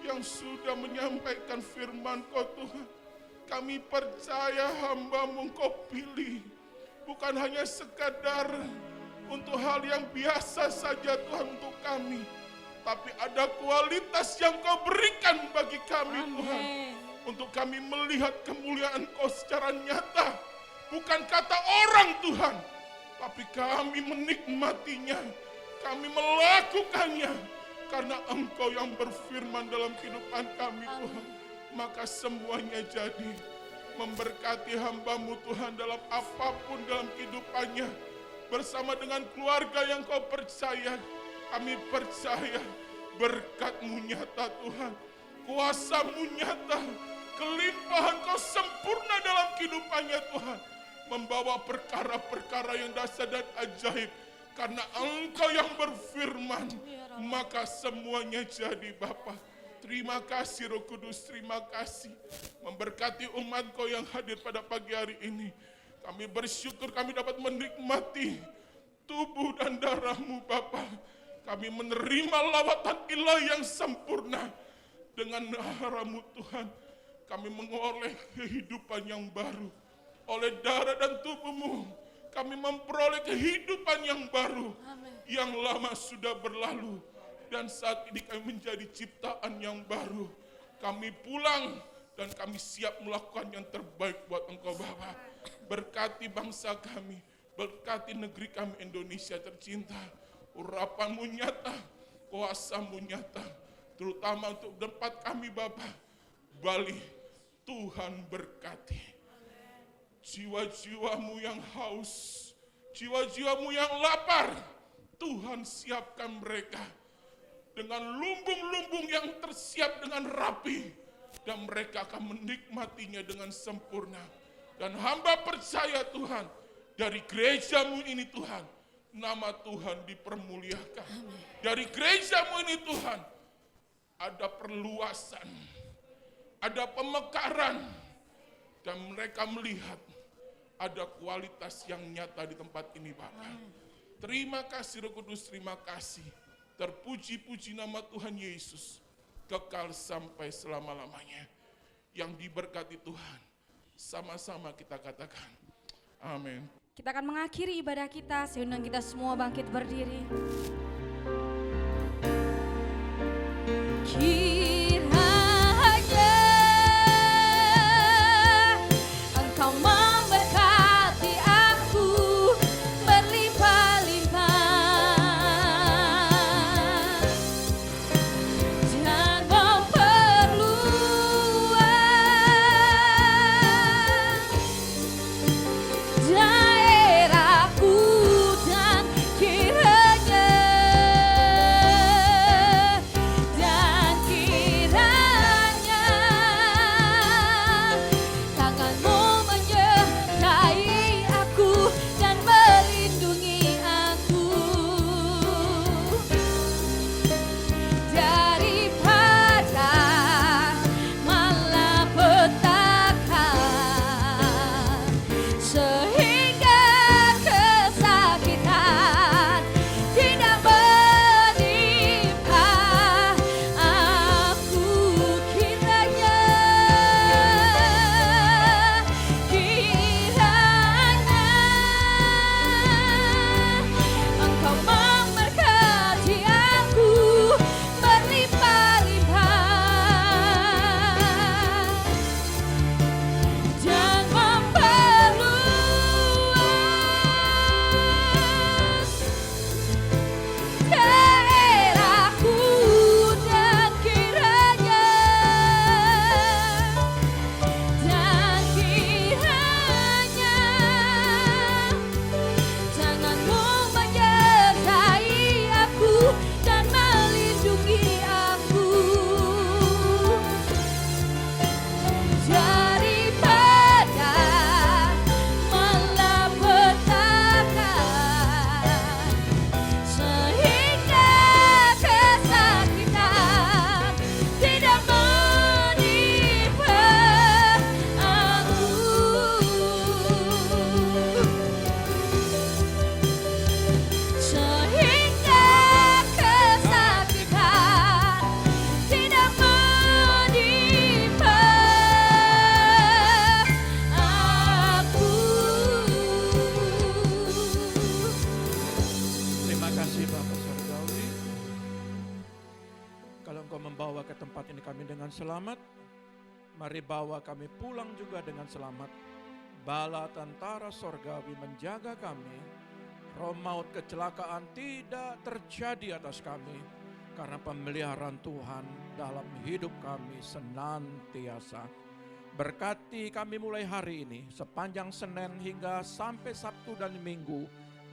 yang sudah menyampaikan firman Kau Tuhan. Kami percaya hamba-Mu Engkau pilih. Bukan hanya sekadar untuk hal yang biasa saja Tuhan untuk kami. Tapi ada kualitas yang Kau berikan bagi kami Tuhan. Untuk kami melihat kemuliaan Kau secara nyata. Bukan kata orang Tuhan. Tapi kami menikmatinya. Kami melakukannya. Karena Engkau yang berfirman dalam kehidupan kami Tuhan. Maka semuanya jadi. Memberkati hamba-Mu Tuhan dalam apapun dalam kehidupannya. Bersama dengan keluarga yang Kau percaya. Kami percaya berkat-Mu nyata Tuhan. Kuasa-Mu nyata. Kelimpahan Kau sempurna dalam kehidupannya Tuhan. Membawa perkara-perkara yang dahsyat dan ajaib. Karena Engkau yang berfirman. Maka semuanya jadi Bapa. Terima kasih Roh Kudus, terima kasih. Memberkati umat Kau yang hadir pada pagi hari ini. Kami bersyukur kami dapat menikmati tubuh dan darah-Mu Bapa. Kami menerima lawatan ilahi yang sempurna. Dengan darah-Mu Tuhan, kami mengoleh kehidupan yang baru. Oleh darah dan tubuh-Mu, kami memperoleh kehidupan yang baru. Yang lama sudah berlalu. Dan saat ini kami menjadi ciptaan yang baru. Kami pulang dan kami siap melakukan yang terbaik buat Engkau Bapa. Berkati bangsa kami, berkati negeri kami Indonesia tercinta. Urapan-Mu nyata, kuasa-Mu nyata. Terutama untuk tempat kami Bapa, Bali, Tuhan berkati. Jiwa-jiwa-Mu yang haus, jiwa-jiwa-Mu yang lapar, Tuhan siapkan mereka. Dengan lumbung-lumbung yang tersiap dengan rapi. Dan mereka akan menikmatinya dengan sempurna. Dan hamba percaya Tuhan, dari gereja-Mu ini Tuhan, nama Tuhan dipermuliakan. Dari gerejamu ini Tuhan, ada perluasan, ada pemekaran, dan mereka melihat ada kualitas yang nyata di tempat ini Bapak. Terima kasih Roh Kudus, terima kasih. Terpuji-puji nama Tuhan Yesus, kekal sampai selama-lamanya. Yang diberkati Tuhan, sama-sama kita katakan, amin. Kita akan mengakhiri ibadah kita, saya undang kita semua bangkit berdiri. Kiranya Engkau memberkati aku berlimpah-limpah dan memperluas daerahku, dan kiranya tanganmu menyertai aku dan melindungi aku daripada malapetaka, sehingga kesakitan tidak menimpa aku. Kiranya Engkau memberkati aku berlimpah-limpah dan memperluas daerahku, dan kiranya tanganmu menyertai aku dan melindungi aku daripada malapetaka, sehingga kesakitan tidak menimpa aku. Sehingga kesakitan tidak menimpa aku. Terima kasih Bapak Surgawi. Kalau Engkau membawa ke tempat ini kami dengan selamat, mari bawa kami pulang juga dengan selamat. Bala tentara Surgawi menjaga kami, roh maut kecelakaan tidak terjadi atas kami, karena pemeliharaan Tuhan dalam hidup kami senantiasa. Berkati kami mulai hari ini, sepanjang Senin hingga sampai Sabtu dan Minggu,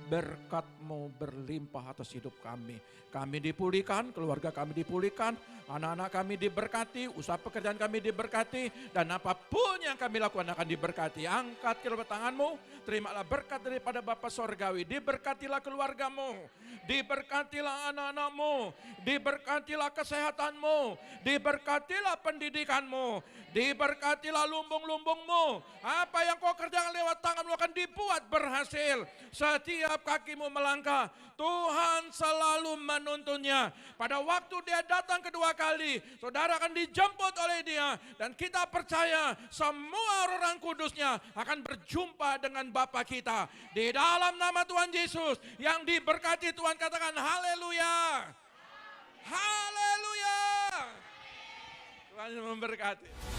berkat-Mu berlimpah atas hidup kami. Kami dipulihkan, keluarga kami dipulihkan, anak-anak kami diberkati, usaha pekerjaan kami diberkati, dan apapun yang kami lakukan akan diberkati. Angkat kedua tanganmu, terimalah berkat daripada Bapa Sorgawi. Diberkatilah keluargamu, diberkatilah anak-anakmu, diberkatilah kesehatanmu, diberkatilah pendidikanmu, diberkatilah lumbung-lumbungmu. Apa yang kau kerjakan lewat tanganmu akan dibuat berhasil. Setiap kakimu melangkah, Tuhan selalu menuntunnya. Pada waktu dia datang kedua kali, saudara akan dijemput oleh dia. Dan kita percaya semua orang kudusnya akan berjumpa dengan Bapa kita. Di dalam nama Tuhan Yesus yang diberkati, Tuhan katakan haleluya. Haleluya. Tuhan memberkati.